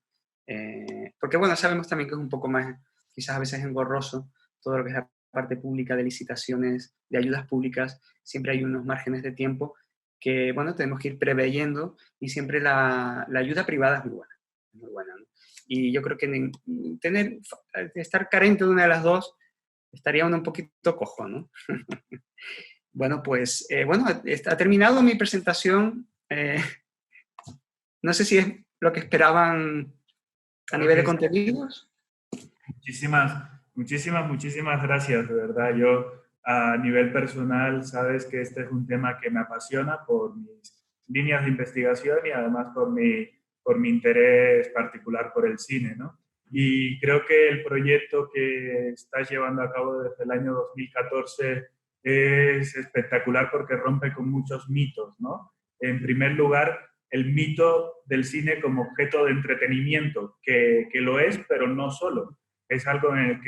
Porque bueno, sabemos también que es un poco más, quizás a veces engorroso, todo lo que es la parte pública de licitaciones, de ayudas públicas, siempre hay unos márgenes de tiempo que, bueno, tenemos que ir preveyendo, y siempre la ayuda privada es muy buena, ¿no? Y yo creo que estar carente de una de las dos estaría uno un poquito cojo, ¿no? Bueno, pues, ha terminado mi presentación. No sé si es lo que esperaban a nivel de contenidos. Muchísimas gracias, de verdad. Yo, a nivel personal, sabes que este es un tema que me apasiona por mis líneas de investigación y además por mi interés particular por el cine, ¿no? Y creo que el proyecto que estás llevando a cabo desde el año 2014 es espectacular porque rompe con muchos mitos, ¿no? En primer lugar, el mito del cine como objeto de entretenimiento, que lo es, pero no solo. Es algo en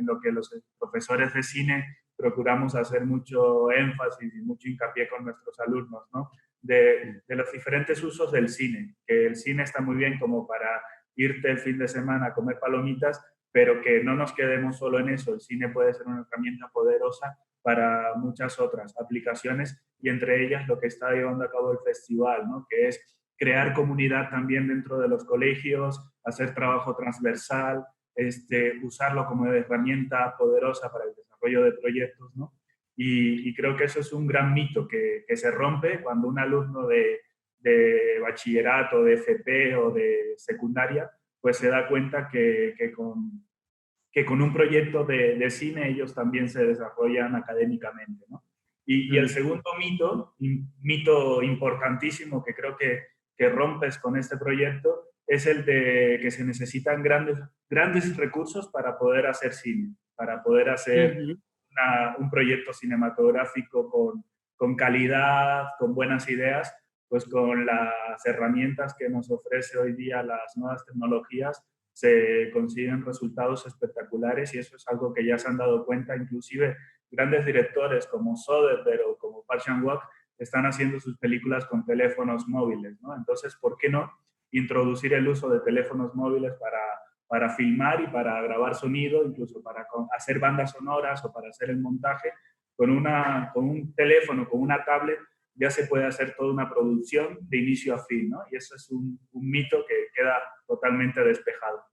lo que los profesores de cine procuramos hacer mucho énfasis y mucho hincapié con nuestros alumnos, ¿no? De los diferentes usos del cine, que el cine está muy bien como para irte el fin de semana a comer palomitas, pero que no nos quedemos solo en eso. El cine puede ser una herramienta poderosa para muchas otras aplicaciones, y entre ellas lo que está llevando a cabo el festival, ¿no? Que es crear comunidad también dentro de los colegios, hacer trabajo transversal, usarlo como herramienta poderosa para el desarrollo de proyectos, ¿no? Y creo que eso es un gran mito que se rompe cuando un alumno de bachillerato, de FP o de secundaria, pues se da cuenta que con un proyecto de cine ellos también se desarrollan académicamente, ¿no? Y el segundo mito importantísimo que creo que rompes con este proyecto es el de que se necesitan grandes recursos para poder hacer cine, para poder hacer un proyecto cinematográfico con calidad, con buenas ideas, pues con las herramientas que nos ofrece hoy día las nuevas tecnologías se consiguen resultados espectaculares, y eso es algo que ya se han dado cuenta, inclusive grandes directores como Soderbergh o como Park Chan-wook están haciendo sus películas con teléfonos móviles, ¿no? Entonces, ¿por qué no introducir el uso de teléfonos móviles para filmar y para grabar sonido, incluso para hacer bandas sonoras o para hacer el montaje? Con un teléfono, con una tablet, ya se puede hacer toda una producción de inicio a fin, ¿no? Y eso es un mito que queda totalmente despejado.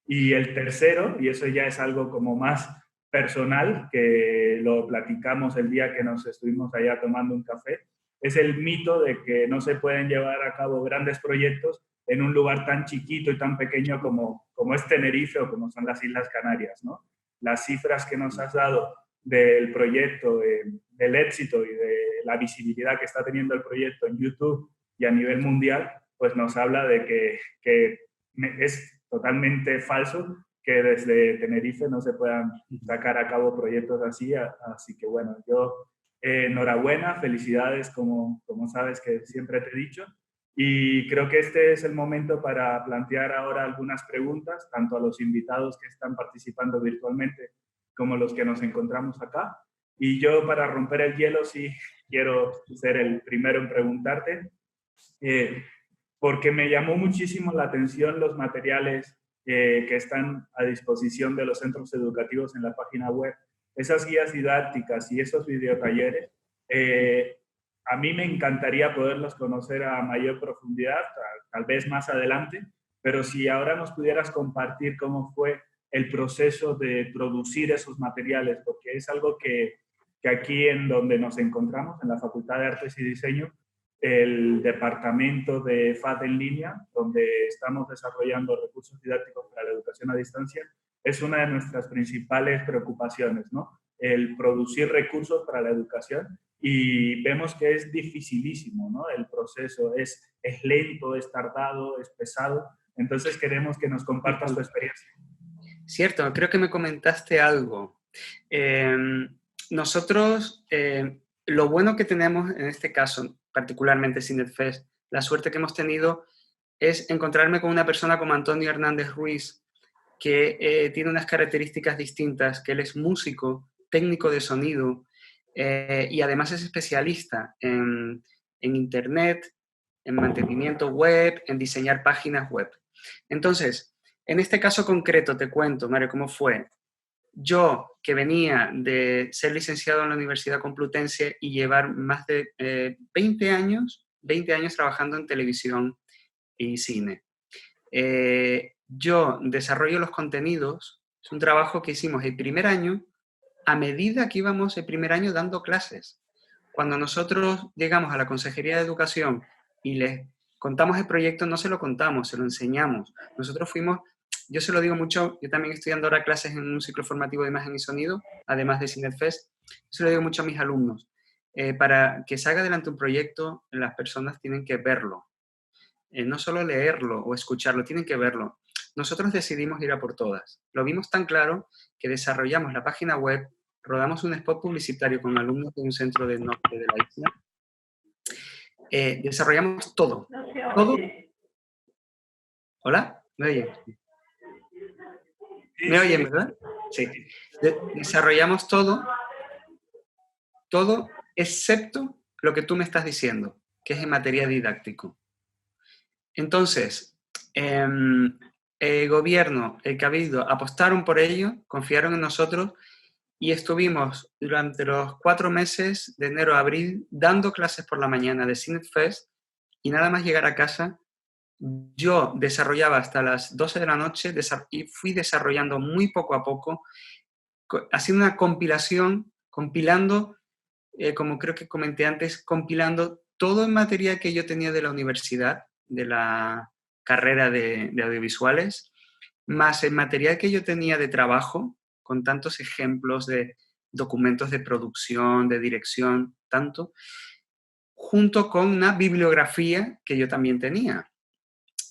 Y el tercero, y eso ya es algo como más personal, que lo platicamos el día que nos estuvimos allá tomando un café, es el mito de que no se pueden llevar a cabo grandes proyectos en un lugar tan chiquito y tan pequeño como es Tenerife o como son las Islas Canarias, ¿no? Las cifras que nos has dado del proyecto, del éxito y de la visibilidad que está teniendo el proyecto en YouTube y a nivel mundial, pues nos habla de que es totalmente falso que desde Tenerife no se puedan sacar a cabo proyectos así. Así que bueno, yo enhorabuena, felicidades, como sabes que siempre te he dicho. Y creo que este es el momento para plantear ahora algunas preguntas, tanto a los invitados que están participando virtualmente como los que nos encontramos acá. Y yo, para romper el hielo, sí quiero ser el primero en preguntarte, porque me llamó muchísimo la atención los materiales que están a disposición de los centros educativos en la página web, esas guías didácticas y esos videotalleres. A mí me encantaría poderlos conocer a mayor profundidad, tal vez más adelante, pero si ahora nos pudieras compartir cómo fue el proceso de producir esos materiales, porque es algo que aquí en donde nos encontramos, en la Facultad de Artes y Diseño, el departamento de FAD en línea, donde estamos desarrollando recursos didácticos para la educación a distancia, es una de nuestras principales preocupaciones, ¿no? El producir recursos para la educación, y vemos que es dificilísimo, ¿no? El proceso es lento, es tardado, es pesado. Entonces queremos que nos compartas tu experiencia. Cierto, creo que me comentaste algo. Nosotros, lo bueno que tenemos en este caso, particularmente CineFest, la suerte que hemos tenido es encontrarme con una persona como Antonio Hernández Ruiz, que tiene unas características distintas, que él es músico, técnico de sonido, y además es especialista en Internet, en mantenimiento web, en diseñar páginas web. Entonces, en este caso concreto te cuento, Mario, cómo fue. Yo, que venía de ser licenciado en la Universidad Complutense y llevar más de 20 años trabajando en televisión y cine. Yo desarrollo los contenidos, es un trabajo que hicimos el primer año, a medida que íbamos el primer año dando clases. Cuando nosotros llegamos a la Consejería de Educación y les contamos el proyecto, no se lo contamos, se lo enseñamos. Nosotros fuimos, yo se lo digo mucho, yo también estoy dando ahora clases en un ciclo formativo de imagen y sonido, además de CINEFest, se lo digo mucho a mis alumnos. Para que salga adelante un proyecto, las personas tienen que verlo. No solo leerlo o escucharlo, tienen que verlo. Nosotros decidimos ir a por todas. Lo vimos tan claro que desarrollamos la página web, rodamos un spot publicitario con alumnos de un centro del norte de la isla. Desarrollamos todo. ¿Todo? ¿Hola? ¿Me oyen? ¿Me oyen, verdad? Sí. Desarrollamos todo excepto lo que tú me estás diciendo, que es en materia didáctico. Entonces, el gobierno, el cabildo, apostaron por ello, confiaron en nosotros y estuvimos durante los 4 meses, de enero a abril, dando clases por la mañana de CINEFest y nada más llegar a casa, yo desarrollaba hasta las 12 de la noche y fui desarrollando muy poco a poco, haciendo una compilación, compilando, como creo que comenté antes, compilando todo el material que yo tenía de la universidad, de la carrera de audiovisuales, más el material que yo tenía de trabajo, con tantos ejemplos de documentos de producción, de dirección, tanto, junto con una bibliografía que yo también tenía.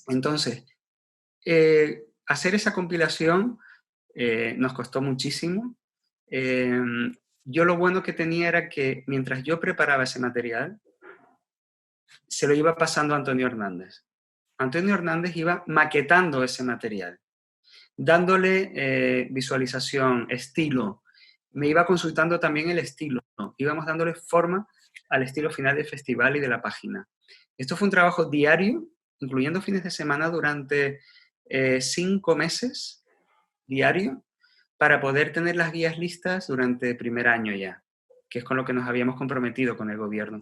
Entonces, hacer esa compilación nos costó muchísimo. Yo lo bueno que tenía era que mientras yo preparaba ese material, se lo iba pasando a Antonio Hernández. Antonio Hernández iba maquetando ese material, dándole visualización, estilo. Me iba consultando también el estilo, ¿no? Íbamos dándole forma al estilo final del festival y de la página. Esto fue un trabajo diario, incluyendo fines de semana, durante 5 meses diario, para poder tener las guías listas durante el primer año ya, que es con lo que nos habíamos comprometido con el gobierno.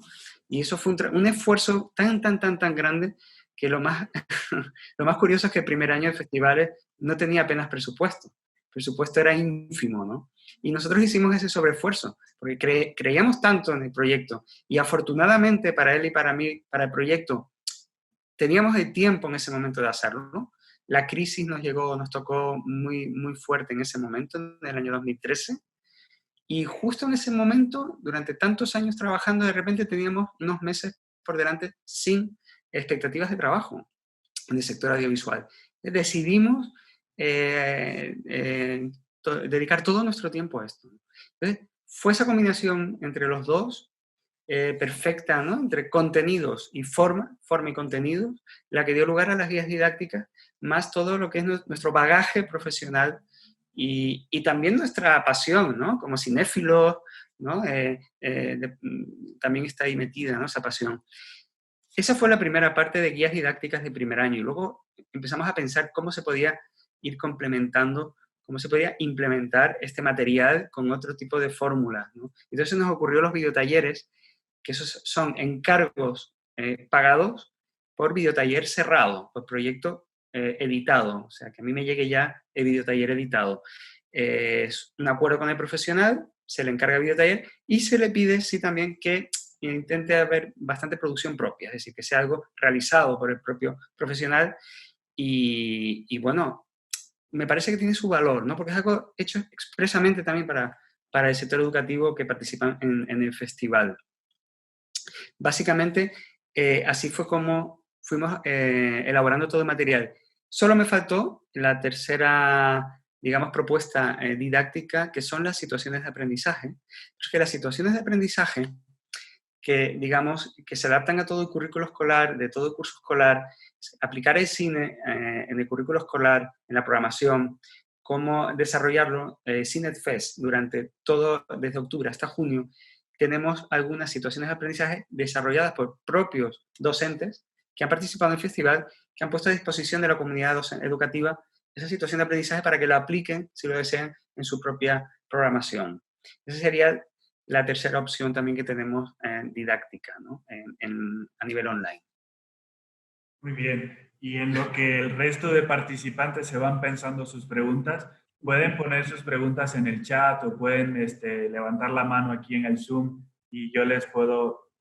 Y eso fue un esfuerzo tan grande que lo más curioso es que el primer año de festivales no tenía apenas presupuesto. El presupuesto era ínfimo, ¿no? Y nosotros hicimos ese sobreesfuerzo, porque creíamos tanto en el proyecto. Y afortunadamente para él y para mí, para el proyecto, teníamos el tiempo en ese momento de hacerlo, ¿no? La crisis nos tocó muy fuerte en ese momento, en el año 2013. Y justo en ese momento, durante tantos años trabajando, de repente teníamos unos meses por delante sin expectativas de trabajo en el sector audiovisual. Decidimos dedicar todo nuestro tiempo a esto. Entonces, fue esa combinación entre los dos, perfecta, ¿no? Entre contenidos y forma y contenidos, la que dio lugar a las guías didácticas, más todo lo que es nuestro bagaje profesional y también nuestra pasión, ¿no? Como cinéfilos, ¿no? También está ahí metida, ¿no? Esa pasión. Esa fue la primera parte de guías didácticas de primer año y luego empezamos a pensar cómo se podía ir complementando, cómo se podía implementar este material con otro tipo de fórmulas, ¿no? Entonces nos ocurrió los videotalleres, que esos son encargos pagados por videotaller cerrado, por proyecto editado, o sea, que a mí me llegue ya el videotaller editado. Es un acuerdo con el profesional, se le encarga el videotaller y se le pide, sí, también que intente haber bastante producción propia, es decir, que sea algo realizado por el propio profesional y bueno, me parece que tiene su valor, ¿no? Porque es algo hecho expresamente también para el sector educativo que participa en el festival. Básicamente, así fue como fuimos elaborando todo el material. Solo me faltó la tercera, digamos, propuesta didáctica, que son las situaciones de aprendizaje. Es que las situaciones de aprendizaje que, digamos, que se adaptan a todo el currículo escolar, de todo el curso escolar, aplicar el cine en el currículo escolar, en la programación, cómo desarrollarlo. CINET-FEST, durante todo, desde octubre hasta junio, tenemos algunas situaciones de aprendizaje desarrolladas por propios docentes que han participado en el festival, que han puesto a disposición de la comunidad educativa esa situación de aprendizaje para que la apliquen, si lo desean, en su propia programación. Esa sería la tercera opción también que tenemos didáctica, ¿no? A nivel online. Muy bien. Y en lo que el resto de participantes se van pensando sus preguntas, pueden poner sus preguntas en el chat o pueden levantar la mano aquí en el Zoom y yo les puedo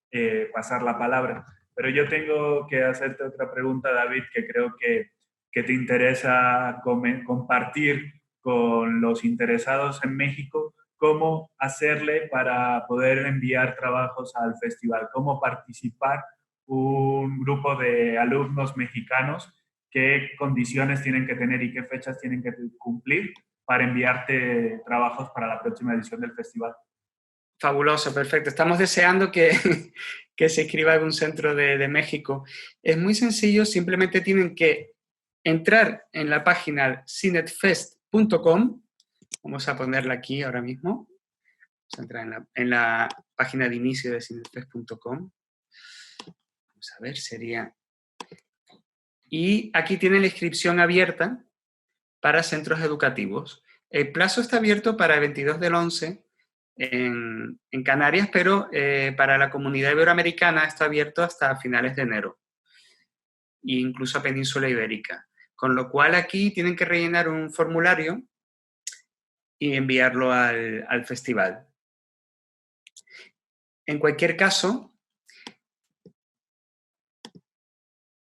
pasar la palabra. Pero yo tengo que hacerte otra pregunta, David, que creo que te interesa compartir con los interesados en México. ¿Cómo hacerle para poder enviar trabajos al festival? ¿Cómo participar un grupo de alumnos mexicanos? ¿Qué condiciones tienen que tener y qué fechas tienen que cumplir para enviarte trabajos para la próxima edición del festival? Fabuloso, perfecto. Estamos deseando que se inscriba algún centro de México. Es muy sencillo, simplemente tienen que entrar en la página cinetfest.com. Vamos a ponerla aquí ahora mismo. Vamos a entrar en la página de inicio de cinetfest.com. Vamos a ver, sería... Y aquí tienen la inscripción abierta para centros educativos. El plazo está abierto para el 22 del 11 en Canarias, pero para la comunidad iberoamericana está abierto hasta finales de enero, e incluso a Península Ibérica. Con lo cual aquí tienen que rellenar un formulario y enviarlo al festival. En cualquier caso,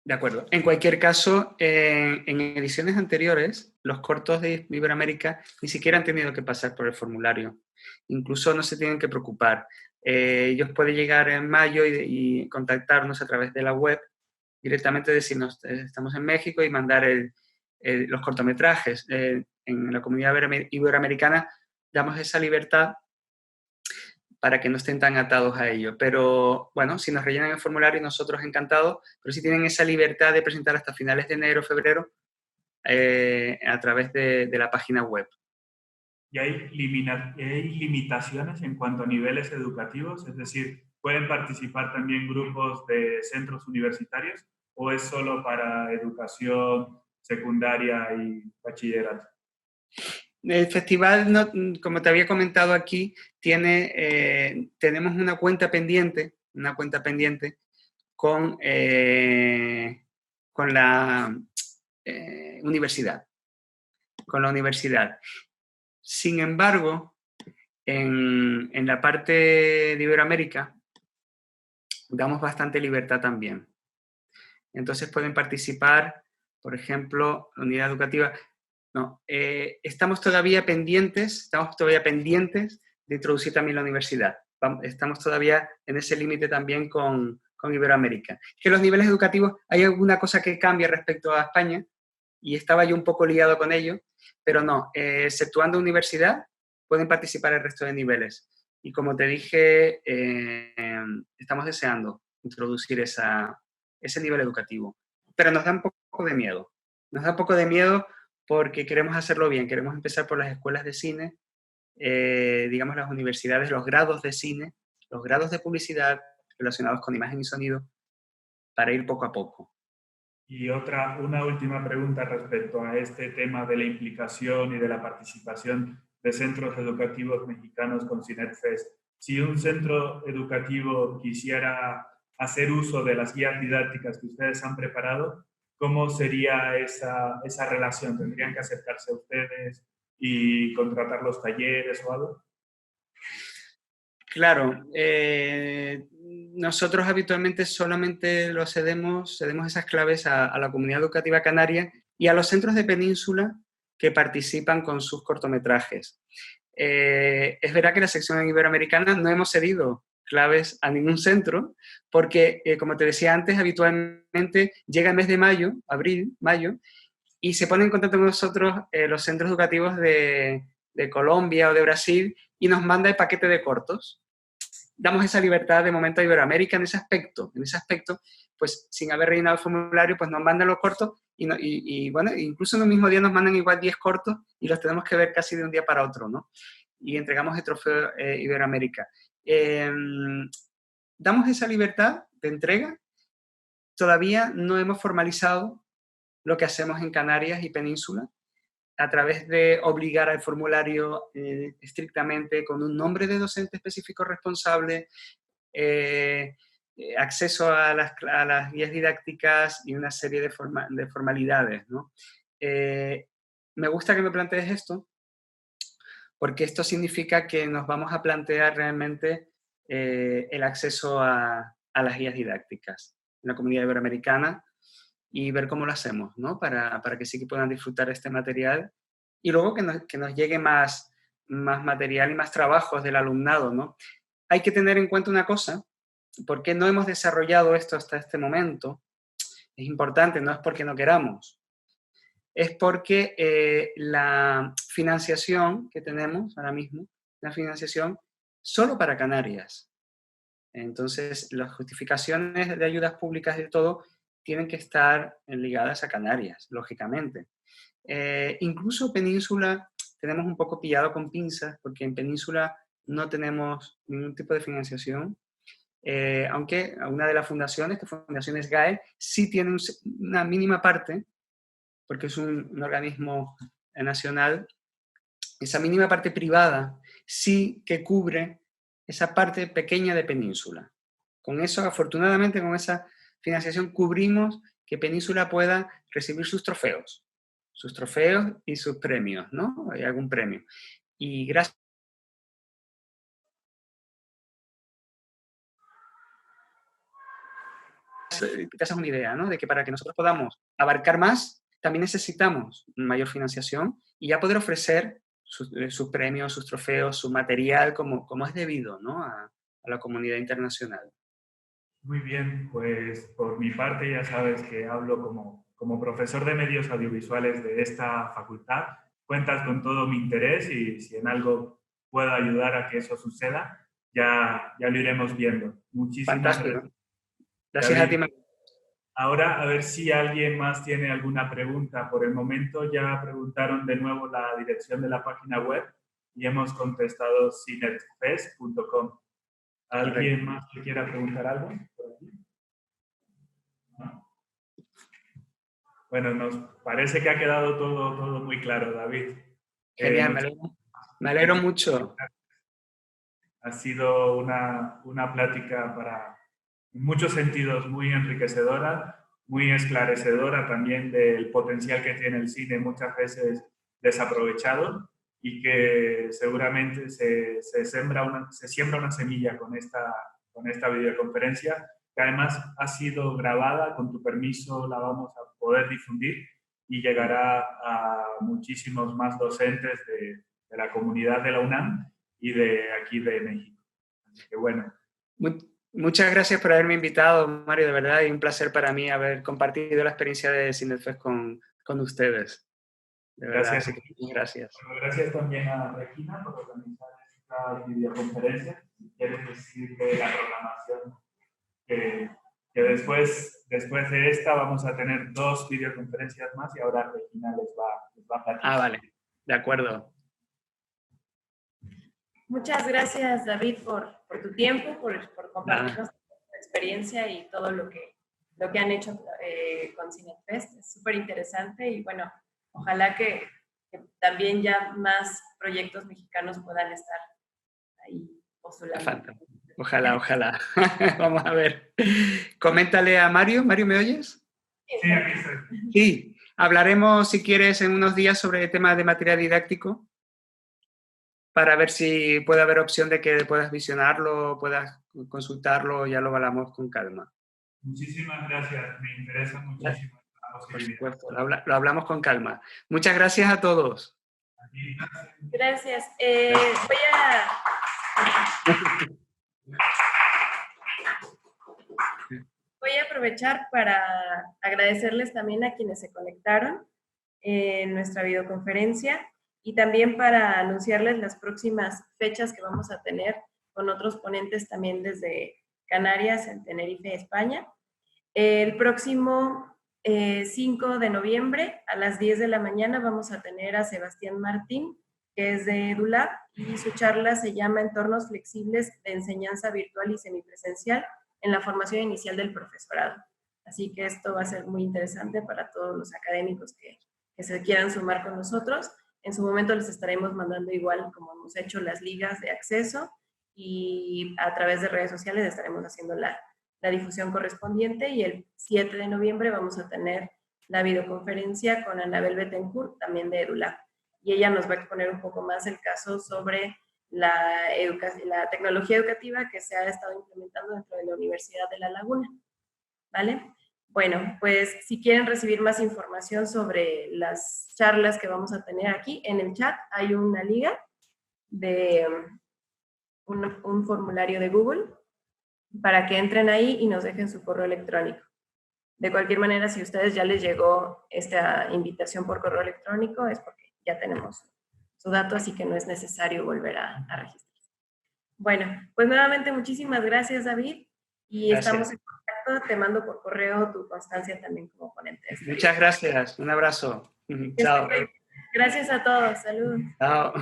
de acuerdo. En cualquier caso, en ediciones anteriores, los cortos de Iberoamérica ni siquiera han tenido que pasar por el formulario. Incluso no se tienen que preocupar. Ellos pueden llegar en mayo y contactarnos a través de la web, directamente decirnos, estamos en México, y mandar los cortometrajes. En la comunidad iberoamericana damos esa libertad para que no estén tan atados a ello. Pero, bueno, si nos rellenan el formulario, nosotros encantados, pero si tienen esa libertad de presentar hasta finales de enero, febrero, a través de la página web. ¿Y hay limitaciones en cuanto a niveles educativos? Es decir, ¿pueden participar también grupos de centros universitarios o es solo para educación secundaria y bachillerato? El festival, como te había comentado aquí, tenemos una cuenta pendiente con la universidad. Con la universidad. Sin embargo, en la parte de Iberoamérica damos bastante libertad también. Entonces pueden participar, por ejemplo, la unidad educativa. No, estamos todavía pendientes de introducir también la universidad. Estamos todavía en ese límite también con Iberoamérica. Que los niveles educativos, hay alguna cosa que cambia respecto a España, y estaba yo un poco liado con ello, pero no, exceptuando universidad, pueden participar el resto de niveles. Y como te dije, estamos deseando introducir ese nivel educativo. Pero nos da un poco de miedo. Nos da un poco de miedo porque queremos hacerlo bien. Queremos empezar por las escuelas de cine, digamos las universidades, los grados de cine, los grados de publicidad relacionados con imagen y sonido, para ir poco a poco. Y una última pregunta respecto a este tema de la implicación y de la participación de centros educativos mexicanos con CINET-FEST. Si un centro educativo quisiera hacer uso de las guías didácticas que ustedes han preparado, ¿cómo sería esa relación? ¿Tendrían que acercarse a ustedes y contratar los talleres o algo? Claro, nosotros habitualmente solamente cedemos esas claves a la comunidad educativa canaria y a los centros de península que participan con sus cortometrajes. Es verdad que en la sección iberoamericana no hemos cedido claves a ningún centro porque, como te decía antes, habitualmente llega el mes de mayo, abril, mayo, y se ponen en contacto con nosotros los centros educativos de Colombia o de Brasil y nos manda el paquete de cortos. damos esa libertad de momento a Iberoamérica en ese aspecto, pues sin haber rellenado el formulario, pues nos mandan los cortos y bueno, incluso en un mismo día nos mandan igual 10 cortos y los tenemos que ver casi de un día para otro, ¿no? Y entregamos el trofeo Iberoamérica. Damos esa libertad de entrega. Todavía no hemos formalizado lo que hacemos en Canarias y Península a través de obligar al formulario estrictamente con un nombre de docente específico responsable, acceso a las guías didácticas y una serie de formalidades, ¿no? Me gusta que me plantees esto, porque esto significa que nos vamos a plantear realmente el acceso a las guías didácticas en la comunidad iberoamericana y ver cómo lo hacemos, ¿no? Para que sí que puedan disfrutar este material y luego que nos llegue más material y más trabajos del alumnado, ¿no? Hay que tener en cuenta una cosa, porque no hemos desarrollado esto hasta este momento. Es importante, no es porque no queramos, es porque la financiación que tenemos ahora mismo, la financiación solo para Canarias. Entonces, las justificaciones de ayudas públicas y todo tienen que estar ligadas a Canarias, lógicamente. Incluso Península tenemos un poco pillado con pinzas, porque en Península no tenemos ningún tipo de financiación, aunque una de las fundaciones, que Fundaciones GAE, sí tiene una mínima parte, porque es un organismo nacional, esa mínima parte privada sí que cubre esa parte pequeña de Península. Con eso, afortunadamente, con esa financiación cubrimos que Península pueda recibir sus trofeos y sus premios, ¿no? Hay algún premio. Y gracias. Te haces una idea, ¿no? De que para que nosotros podamos abarcar más, también necesitamos mayor financiación y ya poder ofrecer sus premios, sus trofeos, su material como es debido, ¿no? A la comunidad internacional. Muy bien, pues por mi parte ya sabes que hablo como profesor de medios audiovisuales de esta facultad. Cuentas con todo mi interés y si en algo puedo ayudar a que eso suceda, ya lo iremos viendo. Muchísimas gracias. Gracias a ti. Ahora, a ver si alguien más tiene alguna pregunta. Por el momento ya preguntaron de nuevo la dirección de la página web y hemos contestado cinetfest.com. ¿Alguien más que quiera preguntar algo por aquí? ¿No? Bueno, nos parece que ha quedado todo muy claro, David. Genial, me alegro mucho. Ha sido una plática en muchos sentidos muy enriquecedora, muy esclarecedora también del potencial que tiene el cine muchas veces desaprovechado y que seguramente se siembra una semilla con esta videoconferencia, que además ha sido grabada, con tu permiso la vamos a poder difundir y llegará a muchísimos más docentes de la comunidad de la UNAM y de aquí de México. Así que bueno. Muchas gracias por haberme invitado, Mario, de verdad, y un placer para mí haber compartido la experiencia de Cinetfest con ustedes. De verdad, gracias. Así que muchas gracias. Bueno, gracias también a Regina por organizar esta videoconferencia. Si quieres decir de la programación, que después de esta vamos a tener 2 videoconferencias más y ahora Regina les va a platicar. Vale, de acuerdo. Muchas gracias, David, por tu tiempo, por compartirnos tu experiencia y todo lo que han hecho con Cinetfest. Es súper interesante y bueno, ojalá que también ya más proyectos mexicanos puedan estar ahí postulando. Ojalá. Vamos a ver. Coméntale a Mario. Mario, ¿me oyes? Sí, aquí estoy. Sí, hablaremos, si quieres, en unos días sobre el tema de material didáctico, para ver si puede haber opción de que puedas visionarlo, puedas consultarlo, ya lo hablamos con calma. Muchísimas gracias, me interesa muchísimo. Por supuesto, lo hablamos con calma. Muchas gracias a todos. Gracias. Voy a aprovechar para agradecerles también a quienes se conectaron en nuestra videoconferencia y también para anunciarles las próximas fechas que vamos a tener con otros ponentes también desde Canarias, en Tenerife, España. El próximo 5 de noviembre a las 10 de la mañana vamos a tener a Sebastián Martín, que es de EduLab, y su charla se llama Entornos flexibles de enseñanza virtual y semipresencial en la formación inicial del profesorado. Así que esto va a ser muy interesante para todos los académicos que se quieran sumar con nosotros. En su momento les estaremos mandando igual, como hemos hecho, las ligas de acceso, y a través de redes sociales estaremos haciendo la difusión correspondiente, y el 7 de noviembre vamos a tener la videoconferencia con Anabel Bettencourt, también de EduLab, y ella nos va a exponer un poco más el caso sobre la tecnología educativa que se ha estado implementando dentro de la Universidad de La Laguna, ¿vale? Bueno, pues si quieren recibir más información sobre las charlas que vamos a tener aquí, en el chat hay una liga de un formulario de Google para que entren ahí y nos dejen su correo electrónico. De cualquier manera, si a ustedes ya les llegó esta invitación por correo electrónico, es porque ya tenemos su dato, así que no es necesario volver a registrarse. Bueno, pues nuevamente muchísimas gracias, David, y Gracias. estamos en contacto. Te mando por correo tu constancia también como ponente. Muchas gracias. Un abrazo. Chao. Gracias a todos. Salud. Chao.